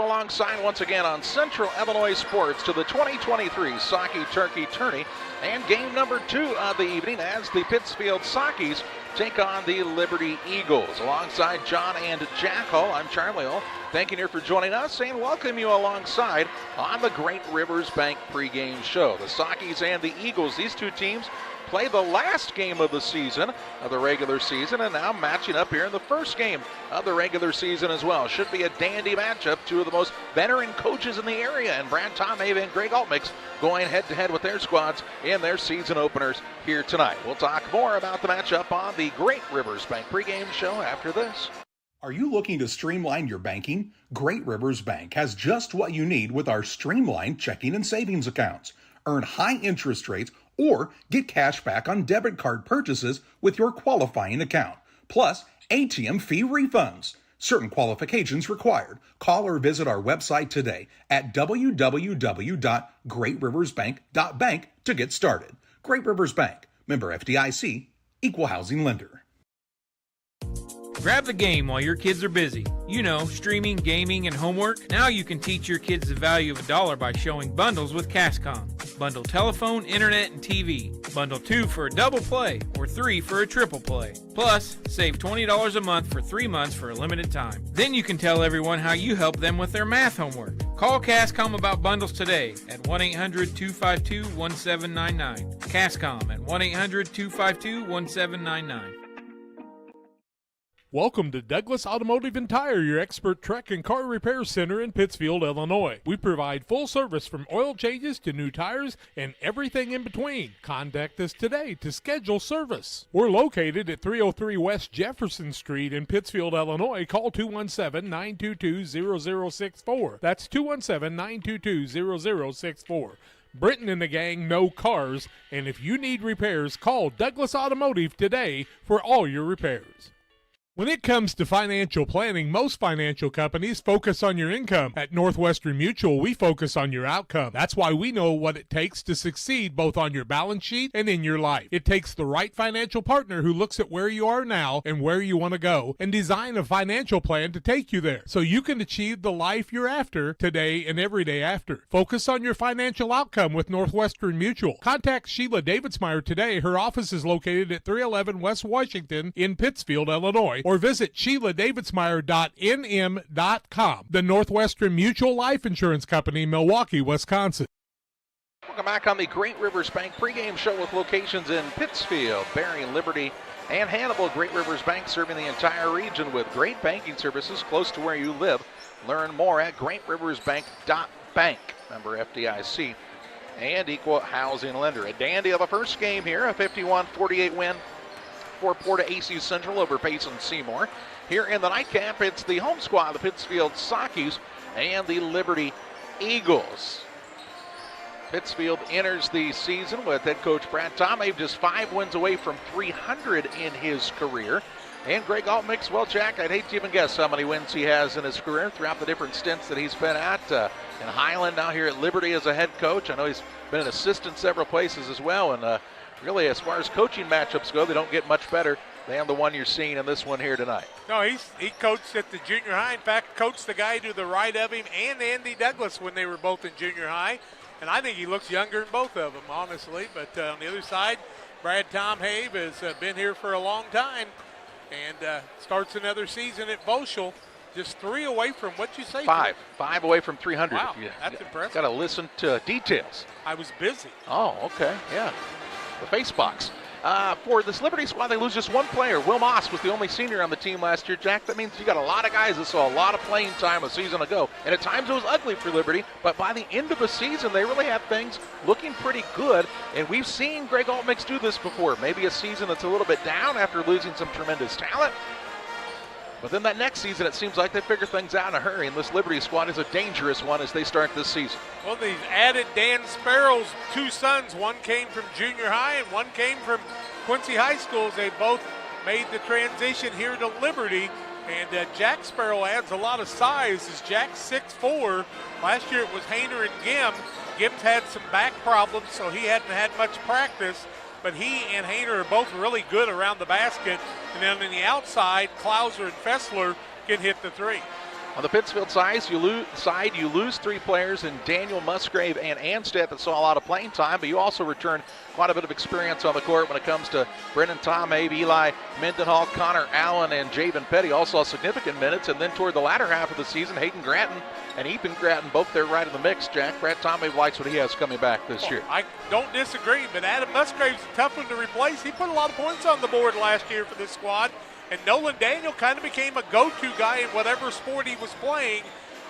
alongside once again on Central Illinois Sports to the 2023 Saukee Turkey Tourney and game number 2 of the evening as the Pittsfield Saukees take on the Liberty Eagles. Alongside John and Jack Hall, I'm Charlie Hall. Thank you for joining us and welcome you alongside on the Great Rivers Bank pregame show. The Saukees and the Eagles, these two teams play the last game of the season, of the regular season, and now matching up here in the first game of the regular season as well. Should be a dandy matchup. Two of the most veteran coaches in the area, and Brad Tomave and Greg Altmix going head-to-head with their squads in their season openers here tonight. We'll talk more about the matchup on the Great Rivers Bank pregame show after this. Are you looking to streamline your banking? Great Rivers Bank has just what you need with our streamlined checking and savings accounts. Earn high interest rates or get cash back on debit card purchases with your qualifying account. Plus, ATM fee refunds. Certain qualifications required. Call or visit our website today at www.greatriversbank.bank to get started. Great Rivers Bank, member FDIC, equal housing lender. Grab the game while your kids are busy. You know, streaming, gaming, and homework. Now you can teach your kids the value of $1 by showing bundles with Cascom. Bundle telephone, internet, and TV. Bundle 2 for a double play or 3 for a triple play. Plus, save $20 a month for 3 months for a limited time. Then you can tell everyone how you help them with their math homework. Call Cascom about bundles today at 1-800-252-1799. Cascom at 1-800-252-1799. Welcome to Douglas Automotive and Tire, your expert truck and car repair center in Pittsfield, Illinois. We provide full service from oil changes to new tires and everything in between. Contact us today to schedule service. We're located at 303 West Jefferson Street in Pittsfield, Illinois. Call 217-922-0064. That's 217-922-0064. Britton and the gang know cars, and if you need repairs, call Douglas Automotive today for all your repairs. When it comes to financial planning, most financial companies focus on your income. At Northwestern Mutual, we focus on your outcome. That's why we know what it takes to succeed both on your balance sheet and in your life. It takes the right financial partner who looks at where you are now and where you want to go and design a financial plan to take you there so you can achieve the life you're after today and every day after. Focus on your financial outcome with Northwestern Mutual. Contact Sheila Davidsmeyer today. Her office is located at 311 West Washington in Pittsfield, Illinois, or visit SheilaDavidsmeyer.nm.com. The Northwestern Mutual Life Insurance Company, Milwaukee, Wisconsin. Welcome back on the Great Rivers Bank pregame show with locations in Pittsfield, Barry, Liberty, and Hannibal. Great Rivers Bank serving the entire region with great banking services close to where you live. Learn more at greatriversbank.bank. Member FDIC and equal housing lender. A dandy of the first game here, a 51-48 win for Porta AC Central over Payson Seymour. Here in the nightcap, it's the home squad, the Pittsfield Saukees and the Liberty Eagles. Pittsfield enters the season with head coach Brad Tomave just 5 wins away from 300 in his career. And Greg Altmix, well, Jack, I'd hate to even guess how many wins he has in his career throughout the different stints that he's been at. In Highland, now here at Liberty as a head coach. I know he's been an assistant several places as well, and really, as far as coaching matchups go, they don't get much better than the one you're seeing in this one here tonight. No, he coached at the junior high. In fact, coached the guy to the right of him and Andy Douglas when they were both in junior high. And I think he looks younger than both of them, honestly. But on the other side, Brad Tomave has been here for a long time and starts another season at Boschel. Just 3 away from what you say? 5 away from 300. Wow, that's impressive. Got to listen to details. I was busy. Oh, okay, yeah. The face box. For this Liberty squad, they lose just one player. Will Moss was the only senior on the team last year. Jack, that means you got a lot of guys that saw a lot of playing time a season ago. And at times it was ugly for Liberty, but by the end of the season, they really have things looking pretty good. And we've seen Greg Altmix do this before. Maybe a season that's a little bit down after losing some tremendous talent. But then that next season, it seems like they figure things out in a hurry, and this Liberty squad is a dangerous one as they start this season. Well, they've added Dan Sparrow's 2 sons. One came from junior high and one came from Quincy High Schools. They both made the transition here to Liberty. And Jack Sparrow adds a lot of size as Jack's 6'4". Last year it was Hayner and Gim. Gim's had some back problems, so he hadn't had much practice. But he and Hayner are both really good around the basket. And then on the outside, Klauser and Fessler can hit the 3. On the Pittsfield side, you lose 3 players in Daniel Musgrave and Anstead that saw a lot of playing time, but you also return quite a bit of experience on the court when it comes to Brendan Tomhabe, Eli Mendenhall, Connor Allen, and Javen Petty all saw significant minutes. And then toward the latter half of the season, Hayden Gratton and Ethan Gratton both there right in the mix. Jack, Brad Tomhabe likes what he has coming back this year. I don't disagree, but Adam Musgrave's a tough one to replace. He put a lot of points on the board last year for this squad. And Nolan Daniel kind of became a go-to guy in whatever sport he was playing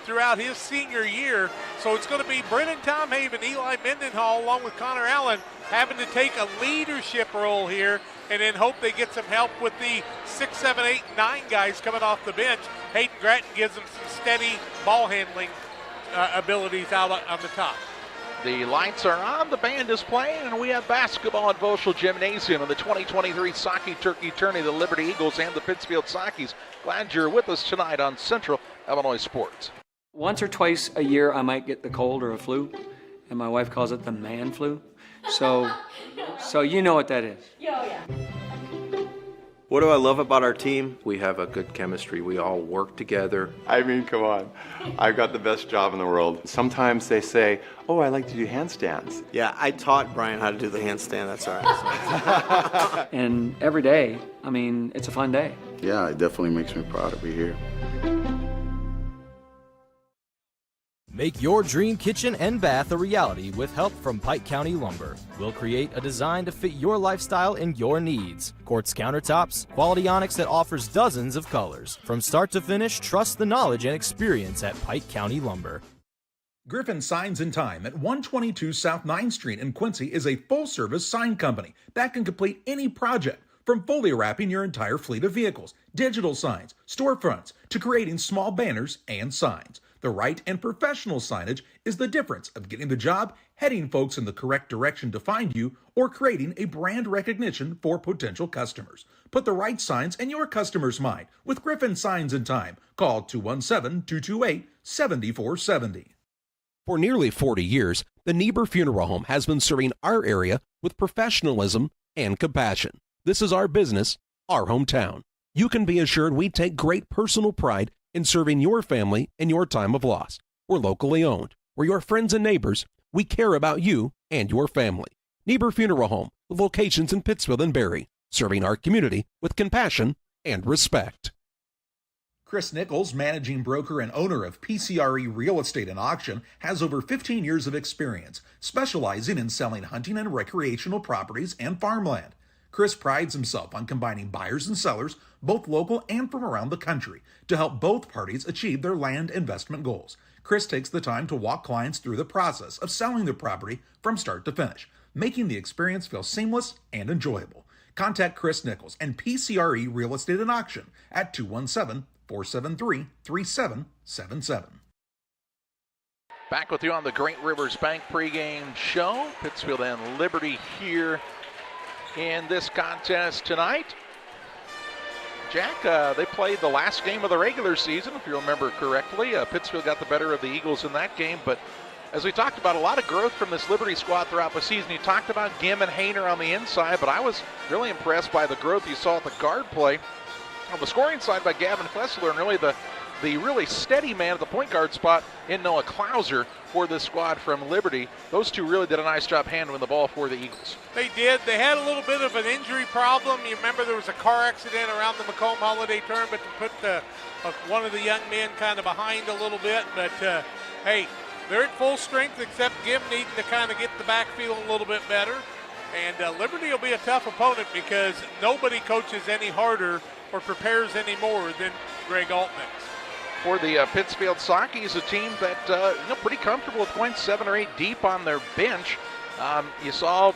throughout his senior year. So it's going to be Brendan Tomhabe and Eli Mendenhall along with Connor Allen having to take a leadership role here and then hope they get some help with the 6, 7, 8, 9 guys coming off the bench. Hayden Gratton gives them some steady ball handling abilities out on the top. The lights are on, the band is playing, and we have basketball at Voschel Gymnasium in the 2023 Saukee Turkey Tourney, the Liberty Eagles and the Pittsfield Saukees. Glad you're with us tonight on Central Illinois Sports. Once or twice a year, I might get the cold or a flu, and my wife calls it the man flu. So you know what that is. Yeah. What do I love about our team? We have a good chemistry. We all work together. I mean, come on. I've got the best job in the world. Sometimes they say, oh, I like to do handstands. Yeah, I taught Brian how to do the handstand. That's all right. And every day, I mean, it's a fun day. Yeah, it definitely makes me proud to be here. Make your dream kitchen and bath a reality with help from Pike County Lumber. We'll create a design to fit your lifestyle and your needs. Quartz countertops, quality onyx that offers dozens of colors. From start to finish, trust the knowledge and experience at Pike County Lumber. Griffin Signs and Time at 122 South 9th Street in Quincy is a full-service sign company that can complete any project, from fully wrapping your entire fleet of vehicles, digital signs, storefronts, to creating small banners and signs. The right and professional signage is the difference of getting the job, heading folks in the correct direction to find you, or creating a brand recognition for potential customers. Put the right signs in your customer's mind with Griffin Signs and Time. Call 217-228-7470. For nearly 40 years, the Niebuhr Funeral Home has been serving our area with professionalism and compassion. This is our business, our hometown. You can be assured we take great personal pride in serving your family in your time of loss. We're locally owned. We're your friends and neighbors. We care about you and your family. Niebuhr Funeral Home, with locations in Pittsfield and Barry, serving our community with compassion and respect. Chris Nichols, managing broker and owner of PCRE Real Estate and Auction, has over 15 years of experience, specializing in selling hunting and recreational properties and farmland. Chris prides himself on combining buyers and sellers, both local and from around the country, to help both parties achieve their land investment goals. Chris takes the time to walk clients through the process of selling their property from start to finish, making the experience feel seamless and enjoyable. Contact Chris Nichols and PCRE Real Estate and Auction at 217-473-3777. Back with you on the Great Rivers Bank pregame show. Pittsfield and Liberty here in this contest tonight. Jack, they played the last game of the regular season, if you remember correctly. Pittsfield got the better of the Eagles in that game, but as we talked about, a lot of growth from this Liberty squad throughout the season. You talked about Gim and Hayner on the inside, but I was really impressed by the growth you saw at the guard play. On the scoring side by Gavin Klessler, and really the really steady man at the point guard spot in Noah Klauser for this squad from Liberty. Those two really did a nice job handling the ball for the Eagles. They did. They had a little bit of an injury problem. You remember there was a car accident around the Macomb Holiday Tournament to put one of the young men kind of behind a little bit. But, hey, they're at full strength except Gim needing to kind of get the backfield a little bit better. And Liberty will be a tough opponent because nobody coaches any harder or prepares any more than Greg Altman. For the Pittsfield Saukees, a team that pretty comfortable with points 7 or 8 deep on their bench. You saw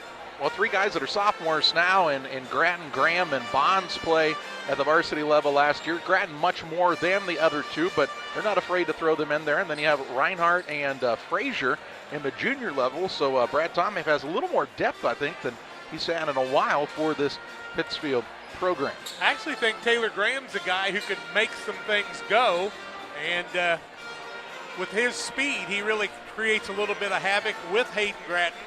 three guys that are sophomores now, and Gratton, Graham, and Bonds play at the varsity level last year. Gratton much more than the other two, but they're not afraid to throw them in there. And then you have Reinhardt and Frazier in the junior level. So Brad Tomhabe has a little more depth, I think, than he's had in a while for this Pittsfield program. I actually think Taylor Graham's a guy who could make some things go. And with his speed, he really creates a little bit of havoc with Hayden Gratton.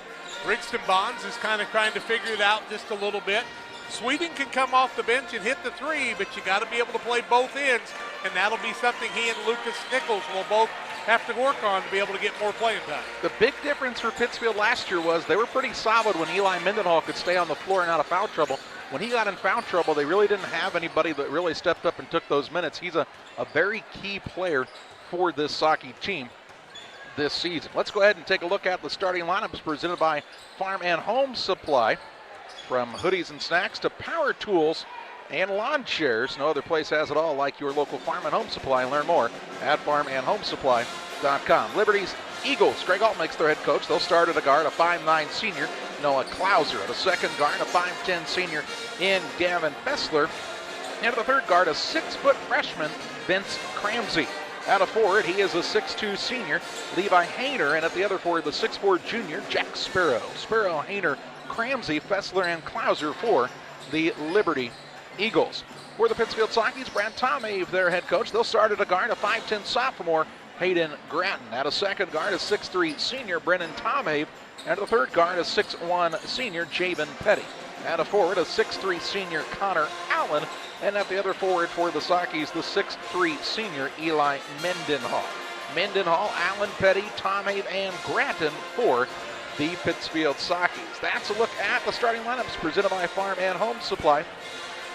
Rigston Bonds is kind of trying to figure it out just a little bit. Sweeting can come off the bench and hit the three, but you got to be able to play both ends. and that'll be something he and Lucas Nichols will both have to work on to be able to get more playing time. The big difference for Pittsfield last year was they were pretty solid when Eli Mendenhall could stay on the floor and out of foul trouble. When he got in foul trouble, they really didn't have anybody that really stepped up and took those minutes. He's a very key player for this Saukee team this season. Let's go ahead and take a look at the starting lineups presented by Farm and Home Supply. From hoodies and snacks to power tools and lawn chairs, no other place has it all like your local Farm and Home Supply. Learn more at farmandhomesupply.com. Liberty's Eagles, Greg Altmake's their head coach. They'll start at a guard, a 5'9" senior, Noah Klauser. At a second guard, a 5'10" senior in Gavin Fessler. And at the third guard, a 6-foot freshman, Vince Cramsey. At a forward, he is a 6'2" senior, Levi Hayner. And at the other forward, the 6'4" junior, Jack Sparrow. Sparrow, Hayner, Cramsey, Fessler, and Klauser for the Liberty Eagles. For the Pittsfield Saukees, Brad Tomave, their head coach. They'll start at a guard, a 5'10" sophomore, Hayden Gratton. At a second guard, a 6'3" senior, Brennan Tomave. And at the third guard, a 6'1" senior, Javen Petty. At a forward, a 6'3" senior, Connor Allen. And at the other forward for the Saukees, the 6'3" senior, Eli Mendenhall. Mendenhall, Allen, Petty, Tomave, and Gratton for the Pittsfield Saukees. That's a look at the starting lineups presented by Farm and Home Supply.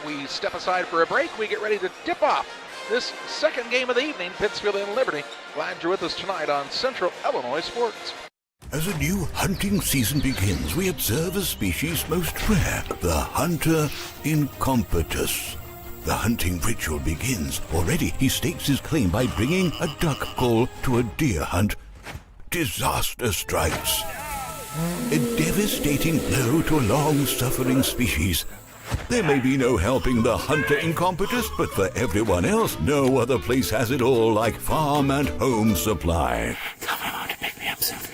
We step aside for a break. We get ready to tip off this second game of the evening, Pittsfield and Liberty. Glad you're with us tonight on Central Illinois Sports. As a new hunting season begins, we observe a species most rare, the hunter incompetus. The hunting ritual begins. Already he stakes his claim by bringing a duck call to a deer hunt. Disaster strikes. A devastating blow to a long-suffering species. There may be no helping the hunter incompetus, but for everyone else, no other place has it all like Farm and Home Supply. Come on, make me upset.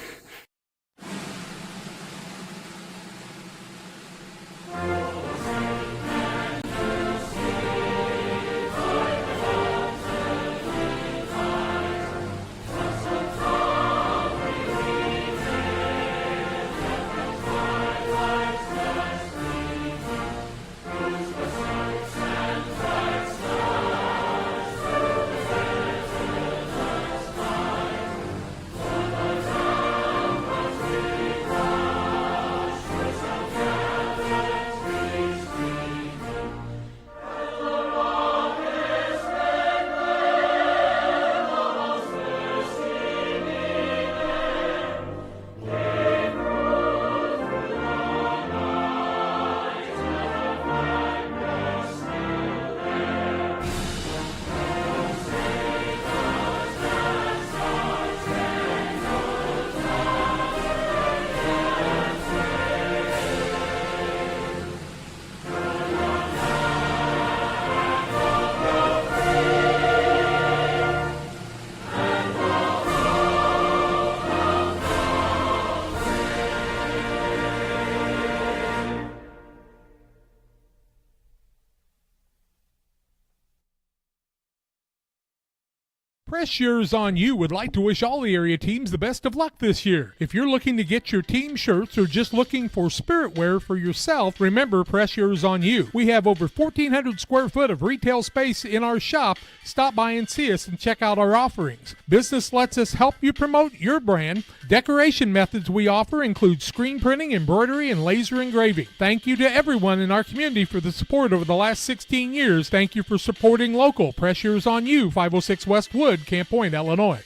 Press Yours On You would like to wish all the area teams the best of luck this year. If you're looking to get your team shirts or just looking for spirit wear for yourself, remember Press Yours On You. We have over 1,400 square foot of retail space in our shop. Stop by and see us and check out our offerings. Business lets us help you promote your brand. Decoration methods we offer include screen printing, embroidery, and laser engraving. Thank you to everyone in our community for the support over the last 16 years. Thank you for supporting local. Press Yours On You, 506 West Wood, Camp Point, Illinois.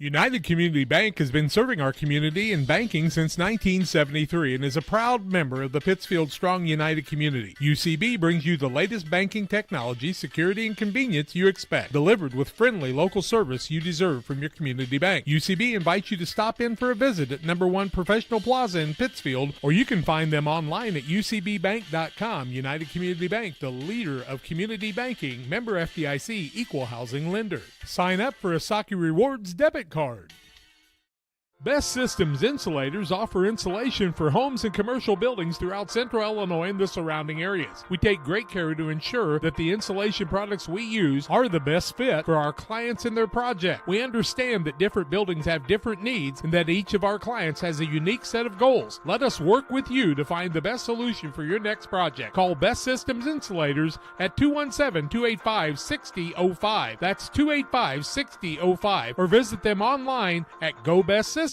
United Community Bank has been serving our community in banking since 1973 and is a proud member of the Pittsfield Strong United community. UCB brings you the latest banking technology, security, and convenience you expect, delivered with friendly local service you deserve from your community bank. UCB invites you to stop in for a visit at number 1 Professional Plaza in Pittsfield, or you can find them online at ucbbank.com. United Community Bank, the leader of community banking, member FDIC, equal housing lender. Sign up for a Saukee Rewards debit card. Best Systems Insulators offer insulation for homes and commercial buildings throughout central Illinois and the surrounding areas. We take great care to ensure that the insulation products we use are the best fit for our clients and their project. We understand that different buildings have different needs and that each of our clients has a unique set of goals. Let us work with you to find the best solution for your next project. Call Best Systems Insulators at 217-285-6005. That's 285-6005. Or visit them online at GoBestSystems.com.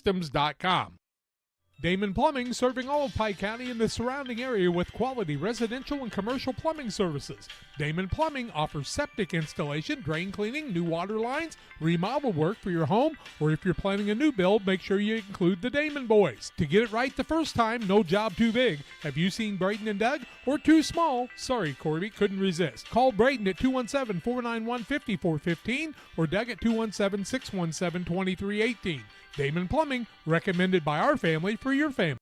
Damon Plumbing, serving all of Pike County and the surrounding area with quality residential and commercial plumbing services. Damon Plumbing offers septic installation, drain cleaning, new water lines, remodel work for your home, or if you're planning a new build, make sure you include the Damon Boys. To get it right the first time, no job too big. Have you seen Braden and Doug? Or too small? Sorry, Corby, couldn't resist. Call Braden at 217-491-5415 or Doug at 217-617-2318. Damon Plumbing, recommended by our family for your family.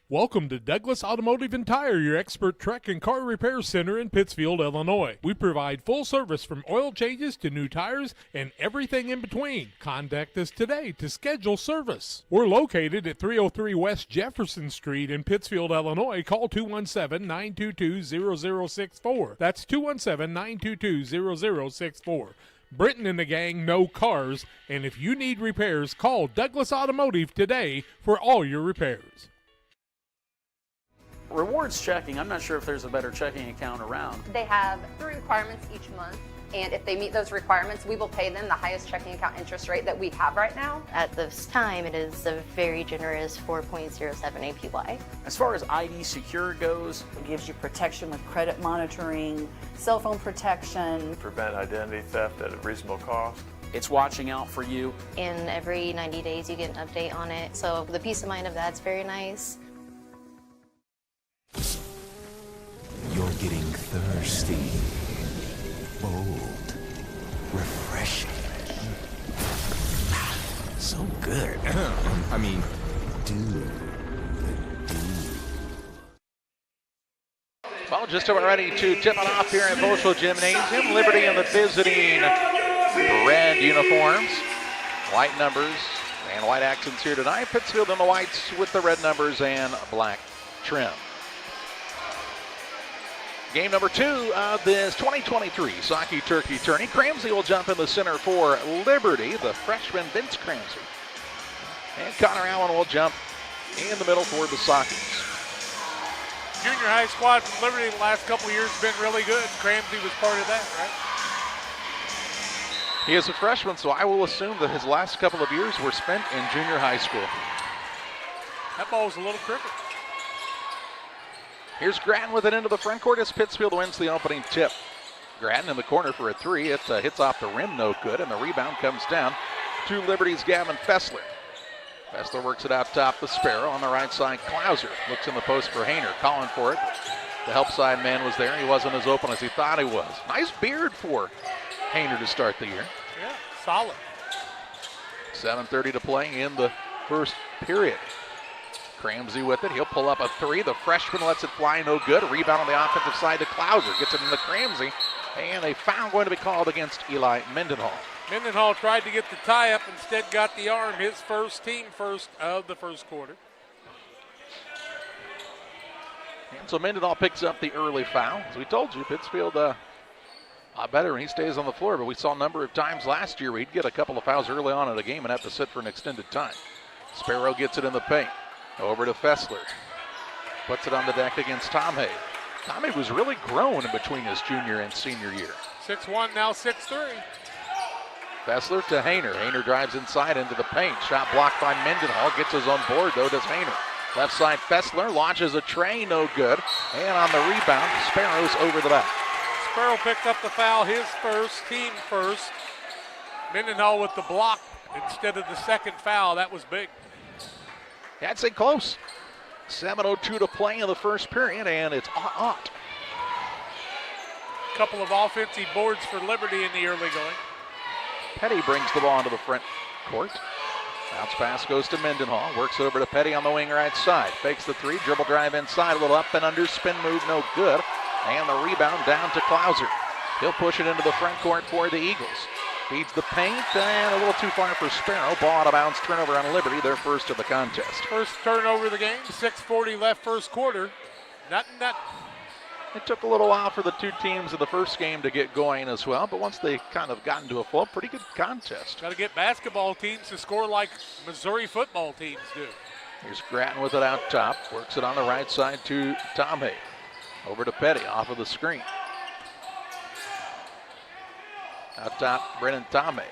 Welcome to Douglas Automotive and Tire, your expert truck and car repair center in Pittsfield, Illinois. We provide full service from oil changes to new tires and everything in between. Contact us today to schedule service. We're located at 303 West Jefferson Street in Pittsfield, Illinois. Call 217-922-0064. That's 217-922-0064. Britton and the gang know cars, and if you need repairs, call Douglas Automotive today for all your repairs. Rewards checking, I'm not sure if there's a better checking account around. They have 3 requirements each month, and if they meet those requirements, we will pay them the highest checking account interest rate that we have right now. At this time, it is a very generous 4.07 APY. As far as ID Secure goes, it gives you protection with credit monitoring, cell phone protection. Prevent identity theft at a reasonable cost. It's watching out for you. And every 90 days you get an update on it, so the peace of mind of that's very nice. You're getting thirsty. Bold. Refreshing. So good. I mean, dude. Well, just about ready to tip it off here at Boschel Gymnasium. Liberty in the visiting red uniforms, white numbers, and white accents here tonight. Pittsfield in the whites with the red numbers and black trim. Game number 2 of this 2023 Saukee Turkey Tourney. Cramsey will jump in the center for Liberty, the freshman Vince Cramsey. And Connor Allen will jump in the middle for the Saukees. Junior high squad from Liberty the last couple of years has been really good. Cramsey was part of that, right? He is a freshman, so I will assume that his last couple of years were spent in junior high school. That ball's a little crooked. Here's Grattan with it into the front court as Pittsfield wins the opening tip. Grattan in the corner for a 3. It hits off the rim, no good, and the rebound comes down to Liberty's Gavin Fessler. Fessler works it out top the Sparrow on the right side. Klauser looks in the post for Hayner, calling for it. The help side man was there. He wasn't as open as he thought he was. Nice beard for Hayner to start the year. Yeah, solid. 7:30 to play in the first period. Cramsey with it. He'll pull up a 3. The freshman lets it fly, no good. A rebound on the offensive side to Klauser. Gets it into Cramsey. And a foul going to be called against Eli Mendenhall. Mendenhall tried to get the tie up, instead got the arm. His first, team first of the first quarter. And so Mendenhall picks up the early foul. As we told you, Pittsfield a lot better when he stays on the floor, but we saw a number of times last year where he'd get a couple of fouls early on in the game and have to sit for an extended time. Sparrow gets it in the paint. Over to Fessler. Puts it on the deck against Tom Hay. Tom Hay was really grown in between his junior and senior year. 6'1", now 6'3". Fessler to Hayner. Hayner drives inside into the paint. Shot blocked by Mendenhall. Gets his own board, though, does Hayner. Left side, Fessler launches a tray, no good. And on the rebound, Sparrow's over the back. Sparrow picked up the foul, his first, team first. Mendenhall with the block instead of the second foul. That was big. I'd say close. 7:02 to play in the first period, and it's Ott. Couple of offensive boards for Liberty in the early going. Petty brings the ball into the front court. Bounce pass goes to Mendenhall. Works over to Petty on the wing right side. Fakes the 3, dribble drive inside, a little up and under, spin move, no good. And the rebound down to Klauser. He'll push it into the front court for the Eagles. Feeds the paint, and a little too far for Sparrow. Ball out of bounds, turnover on Liberty, their first of the contest. First turnover of the game, 6:40 left first quarter. Nothing. It took a little while for the two teams in the first game to get going as well, but once they kind of got into a flow, pretty good contest. Got to get basketball teams to score like Missouri football teams do. Here's Grattan with it out top. Works it on the right side to Tomhay. Over to Petty off of the screen. Out top, Brennan Tomhay.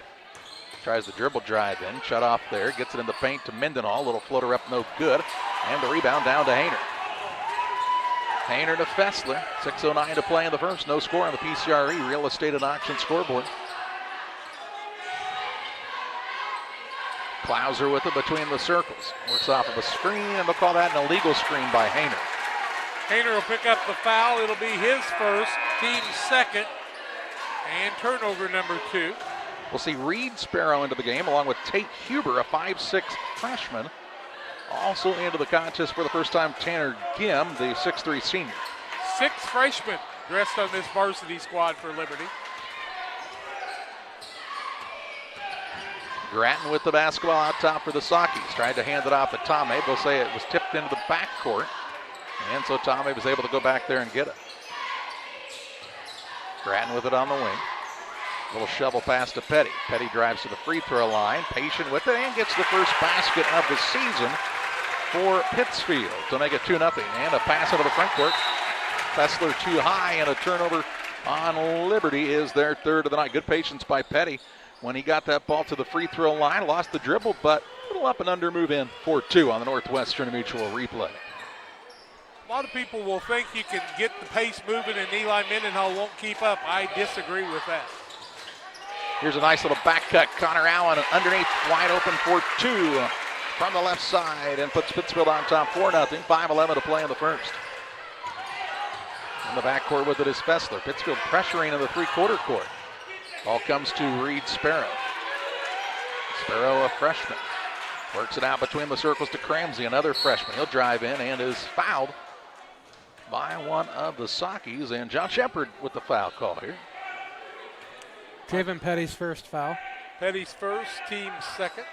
Tries the dribble drive in. Shut off there. Gets it in the paint to Mendenhall. Little floater up, no good. And the rebound down to Hayner. Hayner to Fessler. 6:09 to play in the first. No score on the PCRE Real Estate and Auction scoreboard. Klauser with it between the circles. Works off of a screen, and they'll call that an illegal screen by Hayner. Hayner will pick up the foul. It'll be his first, team's second, and turnover number 2. We'll see Reed Sparrow into the game along with Tate Huber, a 5'6 freshman. Also into the contest for the first time, Tanner Gim, the 6'3 senior. 6 freshmen dressed on this varsity squad for Liberty. Grattan with the basketball out top for the Saukees. Tried to hand it off to Tomhay. They'll say it was tipped into the backcourt. And so Tomhay was able to go back there and get it. Grattan with it on the wing. Little shovel pass to Petty. Petty drives to the free throw line. Patient with it and gets the first basket of the season for Pittsfield to make it 2-0. And a pass into the front court. Fessler too high, and a turnover on Liberty is their third of the night. Good patience by Petty when he got that ball to the free throw line. Lost the dribble, but a little up and under move in for 2 on the Northwestern Mutual replay. A lot of people will think you can get the pace moving and Eli Mendenhall won't keep up. I disagree with that. Here's a nice little back cut. Connor Allen underneath, wide open for 2 from the left side, and puts Pittsfield on top 4-0. 5:11 to play in the first. In the backcourt with it is Fessler. Pittsfield pressuring in the three-quarter court. Ball comes to Reed Sparrow. Sparrow, a freshman. Works it out between the circles to Cramsey, another freshman. He'll drive in and is fouled by one of the Saukees, and John Shepard with the foul call here. Javen Petty's first foul. Petty's first, team's second.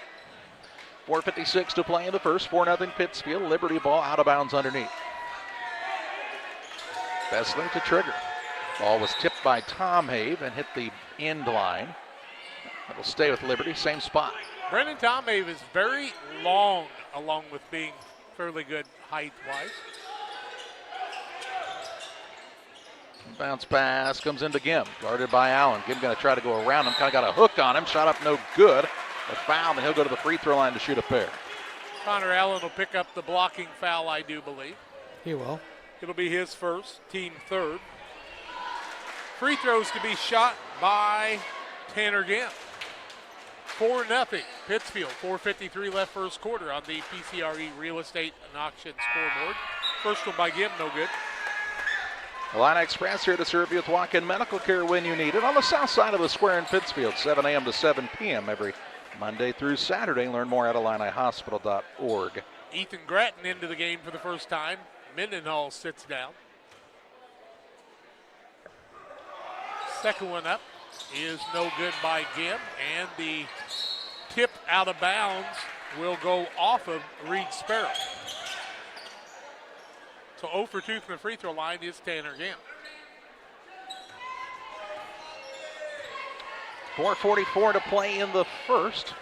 4:56 to play in the first. 4-0 Pittsfield. Liberty ball out of bounds underneath. Fessler to trigger. Ball was tipped by Tomhay and hit the end line. It'll stay with Liberty, same spot. Brendan Tomhay is very long, along with being fairly good height-wise. Bounce pass comes into Gim, guarded by Allen. Gim going to try to go around him, kind of got a hook on him. Shot up no good. A foul, and he'll go to the free throw line to shoot a pair. Connor Allen will pick up the blocking foul, I do believe. He will. It'll be his first, team third. Free throws to be shot by Tanner Gim. 4-0 Pittsfield. 4:53 left first quarter on the PCRE Real Estate and Auction scoreboard. First one by Gim, no good. Illini Express here to serve you with walk-in medical care when you need it on the south side of the square in Pittsfield, 7 a.m. to 7 p.m. every Monday through Saturday. Learn more at IlliniHospital.org. Ethan Grattan into the game for the first time. Mendenhall sits down. Second one up is no good by Gim, and the tip out of bounds will go off of Reed Sparrow. So 0 for 2 from the free throw line is Tanner Gim. 4:44 to play in the first.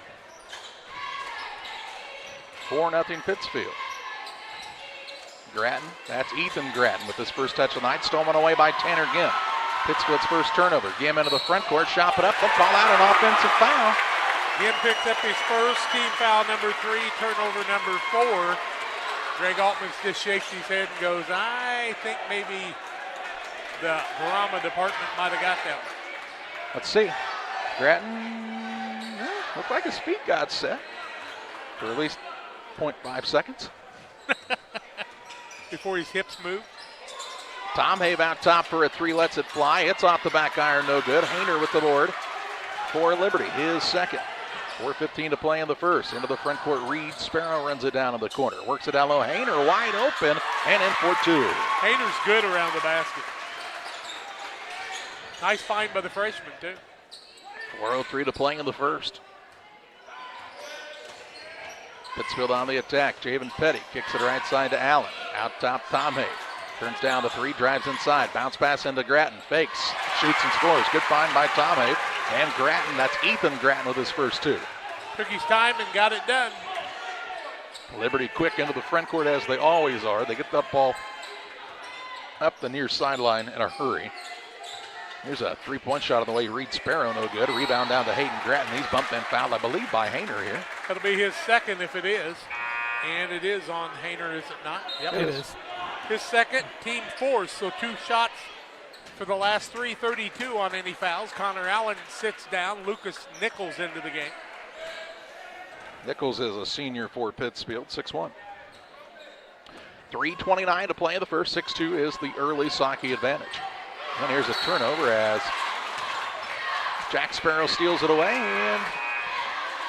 4-0 Pittsfield. Grattan, that's Ethan Grattan with his first touch of the night, stolen away by Tanner Gim. Pittsfield's first turnover. Gim into the front court, shot it up, they'll call out an offensive foul. Gim picked up his first, team foul number 3, turnover number 4. Greg Altman just shakes his head and goes, I think maybe the drama department might have got that one. Let's see. Grattan looked like his feet got set for at least 0.5 seconds. Before his hips moved. Tomhay out top for a 3, lets it fly. It's off the back iron, no good. Hayner with the board for Liberty, his second. 4:15 to play in the first. Into the front court, Reed Sparrow runs it down in the corner. Works it down low. Hayner wide open and in for 2. Hayner's good around the basket. Nice find by the freshman, too. 4:03 to play in the first. Pittsfield on the attack. Javen Petty kicks it right side to Allen. Out top, Tom Hay. Turns down the 3, drives inside. Bounce pass into Grattan. Fakes, shoots and scores. Good find by Tom Hay. And Grattan, that's Ethan Grattan with his first 2. Took his time and got it done. Liberty quick into the front court as they always are. They get that ball up the near sideline in a hurry. Here's a 3-point shot on the way. Reed Sparrow, no good. Rebound down to Hayden Grattan. He's bumped and fouled, I believe, by Hayner here. That'll be his second if it is. And it is on Hayner, is it not? Yep, it is. His second, team fourth, so 2 shots for the last 3, 32 on any fouls. Connor Allen sits down. Lucas Nichols into the game. Nichols is a senior for Pittsfield, 6'1". 3:29 to play in the first. 6-2 is the early Saukee advantage. And here's a turnover as Jack Sparrow steals it away, and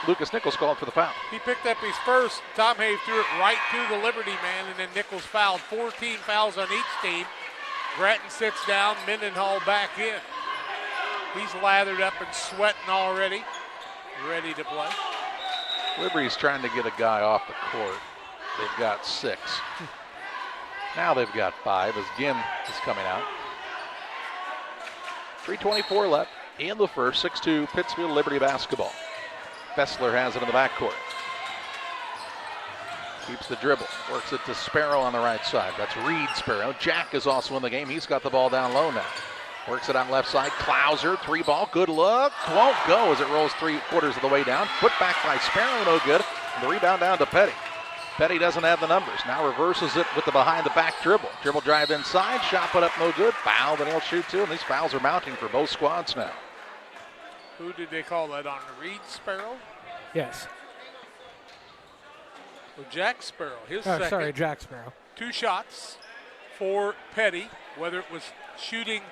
Lucas Nichols called for the foul. He picked up his first. Tom Hay threw it right to the Liberty man, and then Nichols fouled. 14 fouls on each team. Grattan sits down, Mendenhall back in. He's lathered up and sweating already, ready to play. Liberty's trying to get a guy off the court. They've got 6. Now they've got 5 as Gim is coming out. 3:24 left in the first. 6-2 Pittsfield Liberty basketball. Fessler has it in the backcourt. Keeps the dribble. Works it to Sparrow on the right side. That's Reed Sparrow. Jack is also in the game. He's got the ball down low now. Works it out left side. Clouser, 3-ball. Good look. Won't go as it rolls 3/4 of the way down. Put back by Sparrow. No good. And the rebound down to Petty. Petty doesn't have the numbers. Now reverses it with the behind-the-back dribble. Dribble drive inside. Shot put up no good. Foul, then he'll shoot 2. And these fouls are mounting for both squads now. Who did they call that on? Reed Sparrow? Yes. Well, Jack Sparrow, his second. Sorry, Jack Sparrow. 2 shots for Petty, whether it was shooting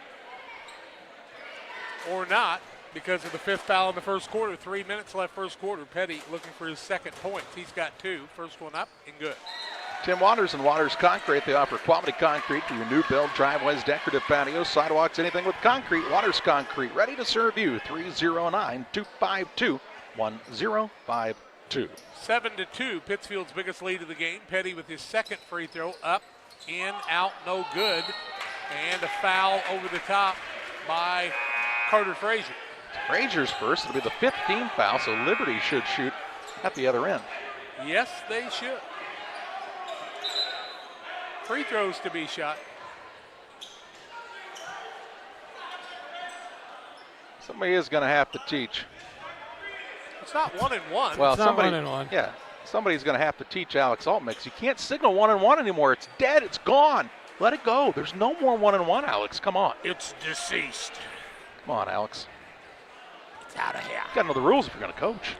or not, because of the 5th foul in the first quarter. 3 minutes left first quarter. Petty looking for his second point. He's got 2. First one up and good. Tim Waters and Waters Concrete. They offer quality concrete for your new build, driveways, decorative patios, sidewalks, anything with concrete. Waters Concrete, ready to serve you. 309-252-1052. 7-2, Pittsfield's biggest lead of the game. Petty with his second free throw, up, in, out, no good. And a foul over the top by Carter Frazier. Frazier's first. It'll be the 15th foul, so Liberty should shoot at the other end. Yes, they should. Free throws to be shot. Somebody is going to have to teach. It's not 1-and-1. Well, it's not 1-and-1. Yeah, somebody's going to have to teach Alex Altmix. You can't signal 1-and-1 anymore. It's dead. It's gone. Let it go. There's no more 1-and-1, Alex. Come on. It's deceased. Come on, Alex. It's out of here. You got to know the rules if you're going to coach.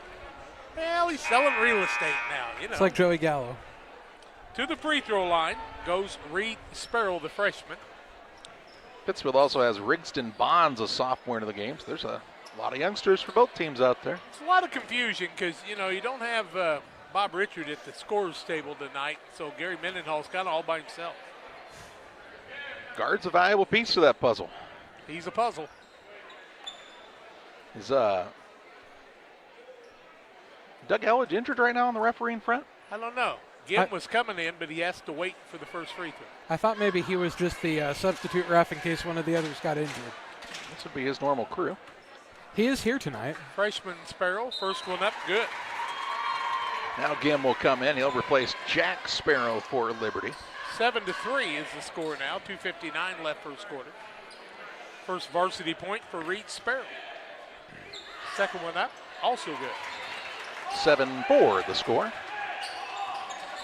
Well, he's selling real estate now, you know. It's like Joey Gallo. To the free throw line goes Reed Sparrow, the freshman. Pittsfield also has Rigston Bonds, a sophomore, into the game. So there's a lot of youngsters for both teams out there. It's a lot of confusion because, you know, you don't have Bob Richard at the scorers table tonight, so Gary Mendenhall's kind of all by himself. Guard's a valuable piece to that puzzle. He's a puzzle. Is Doug Elledge injured right now on the referee in front? I don't know. Gim was coming in, but he has to wait for the first free throw. I thought maybe he was just the substitute ref in case one of the others got injured. This would be his normal crew. He is here tonight. Freshman Sparrow, first one up, good. Now Gim will come in. He'll replace Jack Sparrow for Liberty. 7-3 is the score now. 2:59 left first quarter. First varsity point for Reed Sparrow. Second one up, also good. 7-4 the score.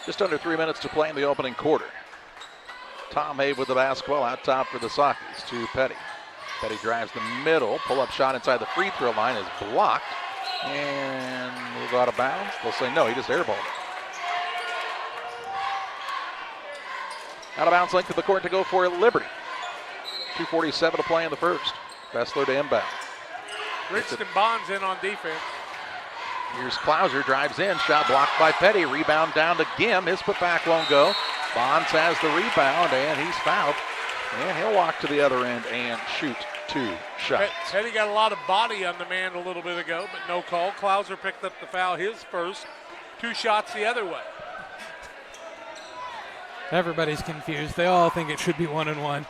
Just under 3 minutes to play in the opening quarter. Tom Hay with the basketball out top for the Saukees to Petty. Petty drives the middle. Pull-up shot inside the free throw line is blocked. And we'll go out of bounds. They'll say no, he just airballed it. Out of bounds, length of the court to go for Liberty. 2:47 to play in the first. Fessler to inbound. Rigston Bonds in on defense. Here's Clouser, drives in, shot blocked by Petty. Rebound down to Gim. His putback won't go. Bonds has the rebound, and he's fouled. And he'll walk to the other end and shoot 2 shots. Petty got a lot of body on the man a little bit ago, but no call. Klauser picked up the foul, his first. 2 shots the other way. Everybody's confused. They all think it should be 1-1.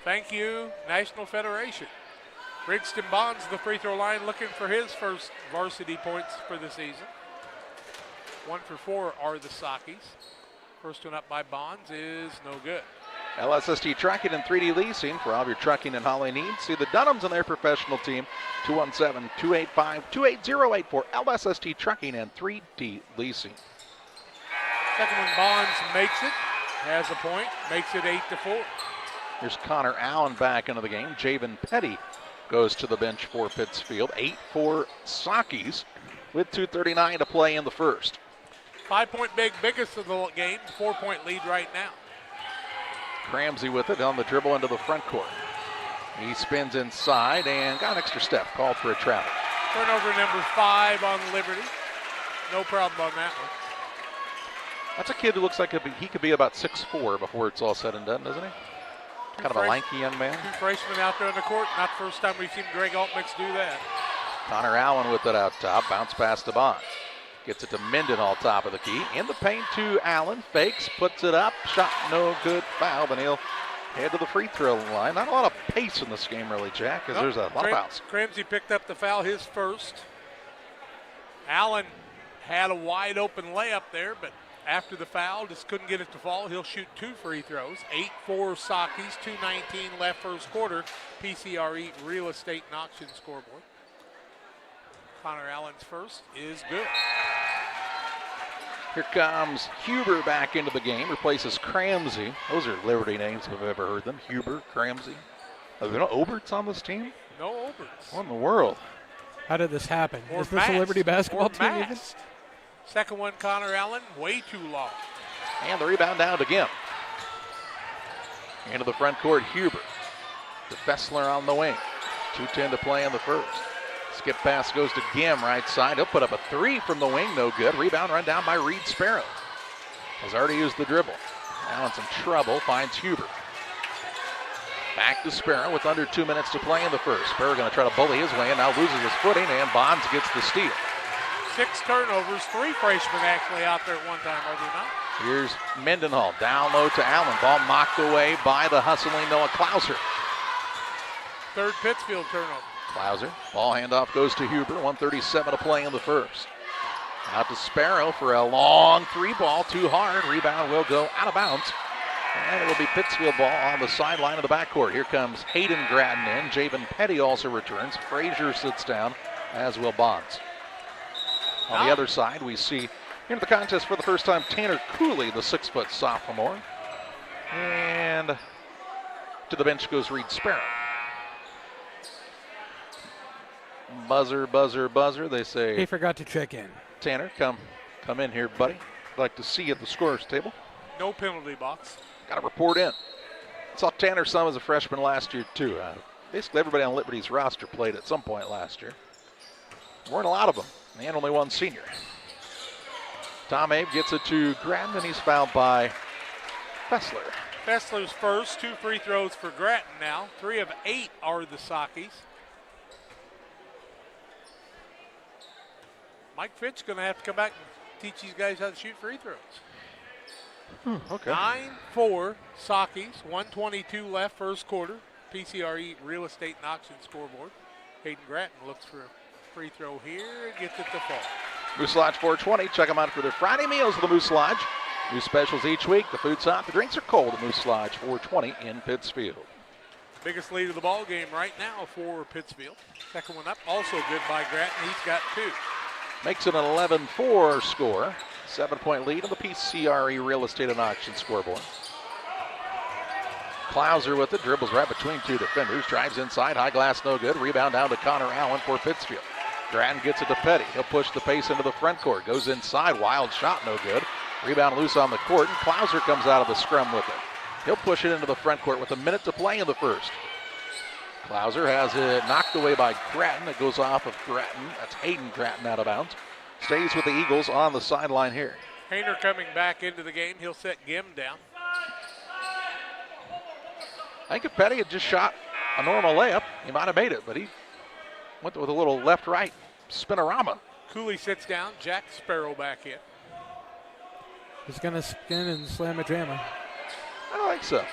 Thank you, National Federation. Rigston Bonds, the free throw line, looking for his first varsity points for the season. 1 for 4 are the Saukees. First one up by Bonds is no good. LSST Trucking and 3D Leasing for all of your trucking and hauling needs. See the Dunhams and their professional team, 217-285-2808 for LSST Trucking and 3D Leasing. Second one, Bonds makes it, has a point, makes it 8-4. Here's Connor Allen back into the game. Javen Petty goes to the bench for Pittsfield. 8 for Saukees with 2:39 to play in the first. 5-point biggest of the game, 4-point lead right now. Cramsey with it on the dribble into the front court. He spins inside and got an extra step, called for a travel. Turnover number 5 on Liberty. No problem on that one. That's a kid who looks like he could be about 6'4" before it's all said and done, doesn't he? Kind of a lanky young man. 2 freshmen out there on the court. Not the first time we've seen Greg Altmix do that. Connor Allen with it out top. Bounce pass to Bonds. Gets it to Mendenhall, top of the key. In the paint to Allen. Fakes, puts it up. Shot no good. Foul, and he'll head to the free throw line. Not a lot of pace in this game, really, Jack, because there's a lot of fouls. Cramsey picked up the foul, his first. Allen had a wide open layup there, but after the foul, just couldn't get it to fall. He'll shoot 2 free throws. 8-4 Saukees, 2:19 left first quarter. PCRE Real Estate and Auction scoreboard. Connor Allen's first is good. Here comes Huber back into the game, replaces Cramsey. Those are Liberty names if I've ever heard them. Huber, Cramsey. Are there no Oberts on this team? No Oberts. What in the world? How did this happen? Or Is this a Liberty basketball team even? Second one, Connor Allen, way too long. And the rebound down to Gim. Into the front court, Huber. To Fessler on the wing. 2:10 to play in the first. Skip pass goes to Gim, right side. He'll put up a 3 from the wing, no good. Rebound run down by Reed Sparrow. Has already used the dribble. Now in some trouble, finds Huber. Back to Sparrow with under 2 minutes to play in the first. Sparrow going to try to bully his way and now loses his footing, and Bonds gets the steal. 6 turnovers, 3 freshmen actually out there at one time, are they not? Here's Mendenhall, down low to Allen. Ball knocked away by the hustling Noah Klauser. Third Pittsfield turnover. Klauser, ball handoff goes to Huber, 1:37 to play in the first. Out to Sparrow for a long 3 ball, too hard. Rebound will go out of bounds. And it will be Pittsfield ball on the sideline of the backcourt. Here comes Hayden Gratton in. Javen Petty also returns. Frazier sits down, as will Bonds. On the other side, we see into the contest for the first time Tanner Cooley, the 6-foot sophomore. And to the bench goes Reed Sparrow. Buzzer, buzzer, buzzer. They say, he forgot to check in. Tanner, come in here, buddy. I'd like to see you at the scorer's table. No penalty box. Got to report in. Saw Tanner some as a freshman last year, too. Basically, everybody on Liberty's roster played at some point last year. Weren't a lot of them, and only one senior. Tom Abe gets it to Gratton, and he's fouled by Fessler. Fessler's first, 2 free throws for Gratton now. 3 of 8 are the Saukees. Mike Fitch going to have to come back and teach these guys how to shoot free throws. Okay. 9-4 Saukees, 1:22 left first quarter. PCRE Real Estate and Auction scoreboard. Hayden Gratton looks for a free throw here and gets it to fall. Moose Lodge 420. Check them out for their Friday meals at the Moose Lodge. New specials each week. The food's hot, the drinks are cold at Moose Lodge 420 in Pittsfield. Biggest lead of the ball game right now for Pittsfield. Second one up, also good by Gratton. He's got 2. Makes it an 11-4 score. 7-point lead on the PCRE Real Estate and Auction scoreboard. Klauser with it, dribbles right between 2 defenders, drives inside, high glass no good. Rebound down to Connor Allen for Pittsfield. Gratton gets it to Petty. He'll push the pace into the front court. Goes inside, wild shot, no good. Rebound loose on the court, and Klauser comes out of the scrum with it. He'll push it into the front court with a minute to play in the first. Klauser has it knocked away by Gratton. It goes off of Gratton. That's Hayden Gratton out of bounds. Stays with the Eagles on the sideline here. Hayner coming back into the game. He'll set Gim down. I think if Petty had just shot a normal layup, he might have made it, but he went with a little left-right spinorama. Cooley sits down. Jack Sparrow back in. He's going to spin and slam a jammer. I don't think so.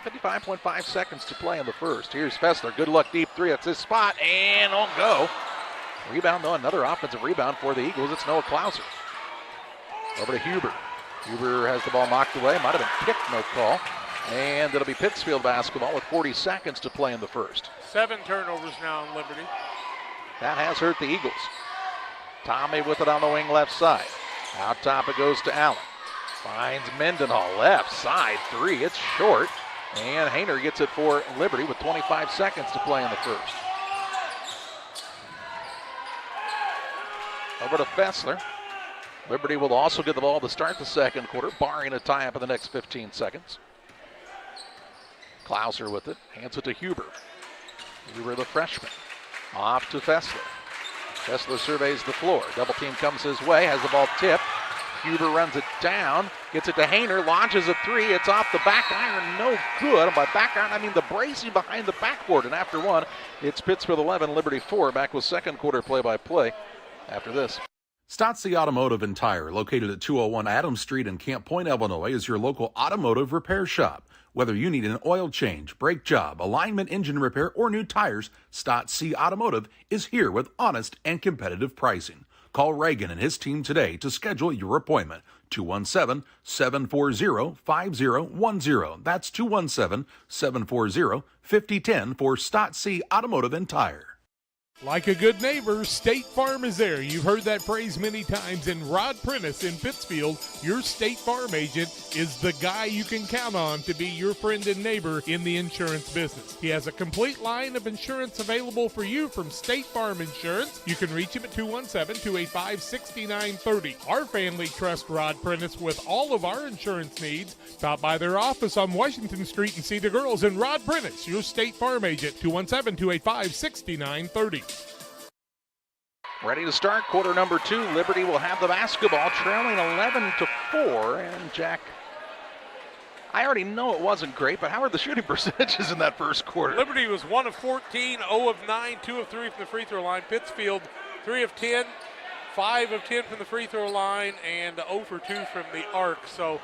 55.5 seconds to play in the first. Here's Fessler. Good luck deep three. That's his spot, and won't go. Rebound, though. Another offensive rebound for the Eagles. It's Noah Klauser. Over to Huber. Huber has the ball knocked away. Might have been kicked, no call. And it'll be Pittsfield basketball with 40 seconds to play in the first. 7 turnovers now in Liberty. That has hurt the Eagles. Tommy with it on the wing left side. Out top it goes to Allen. Finds Mendenhall left side three. It's short. And Hayner gets it for Liberty with 25 seconds to play in the first. Over to Fessler. Liberty will also get the ball to start the second quarter, barring a tie-up in the next 15 seconds. Klauser with it. Hands it to Huber. Huber, the freshman. Off to Fessler. Fessler surveys the floor. Double team comes his way. Has the ball tipped. Huber runs it down. Gets it to Hayner. Launches a three. It's off the back iron. No good. And by back iron, I mean the bracing behind the backboard. And after one, it's Pittsfield 11, Liberty 4. Back with second quarter play-by-play after this. Stotze Automotive and Tire, located at 201 Adams Street in Camp Point, Illinois, is your local automotive repair shop. Whether you need an oil change, brake job, alignment, engine repair, or new tires, Stotze Automotive is here with honest and competitive pricing. Call Reagan and his team today to schedule your appointment. 217-740-5010. That's 217-740-5010 for Stotze Automotive and Tire. Like a good neighbor, State Farm is there. You've heard that phrase many times. And Rod Prentice in Pittsfield, your State Farm agent, is the guy you can count on to be your friend and neighbor in the insurance business. He has a complete line of insurance available for you from State Farm Insurance. You can reach him at 217-285-6930. Our family trusts Rod Prentice with all of our insurance needs. Stop by their office on Washington Street and see the girls. And Rod Prentice, your State Farm agent, 217-285-6930. Ready to start quarter number 2. Liberty will have the basketball, trailing 11-4. And Jack, I already know it wasn't great, but how are the shooting percentages in that first quarter? Liberty was 1 of 14, 0 of 9, 2 of 3 from the free throw line. Pittsfield 3 of 10, 5 of 10 from the free throw line, and 0 for 2 from the arc. So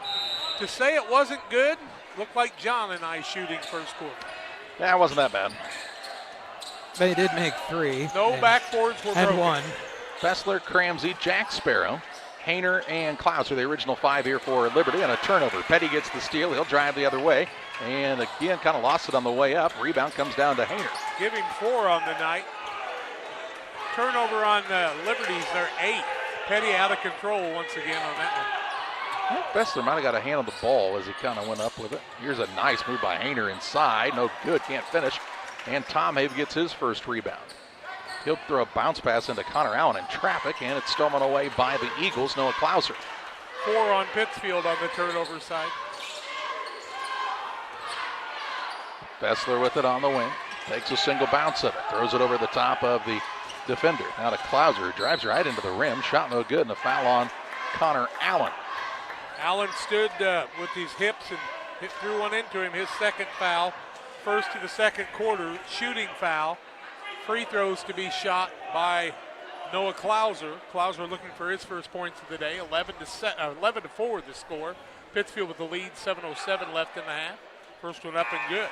to say it wasn't good, looked like John and I shooting first quarter. Yeah, it wasn't that bad. They did make 3. No backboards were broken. 1. Fessler, Cramsey, Jack Sparrow, Hayner, and Klauser, the original 5 here for Liberty, and a turnover. Petty gets the steal. He'll drive the other way, and again kind of lost it on the way up. Rebound comes down to Hayner. Give him 4 on the night. Turnover on Liberty's their 8th. Petty out of control once again on that one. Fessler might have got a hand on the ball as he kind of went up with it. Here's a nice move by Hayner inside. No good, can't finish. And Tom Have gets his first rebound. He'll throw a bounce pass into Connor Allen in traffic, and it's stolen away by the Eagles, Noah Klauser. 4 on Pittsfield on the turnover side. Fessler with it on the wing. Takes a single bounce of it. Throws it over the top of the defender. Now to Klauser, who drives right into the rim. Shot no good, and a foul on Connor Allen. Allen stood with his hips and threw one into him. His second foul. First to the second quarter, shooting foul. Free throws to be shot by Noah Klauser. Klauser looking for his first points of the day. 11-4 the score. Pittsfield with the lead, 7:07 left in the half. First one up and good.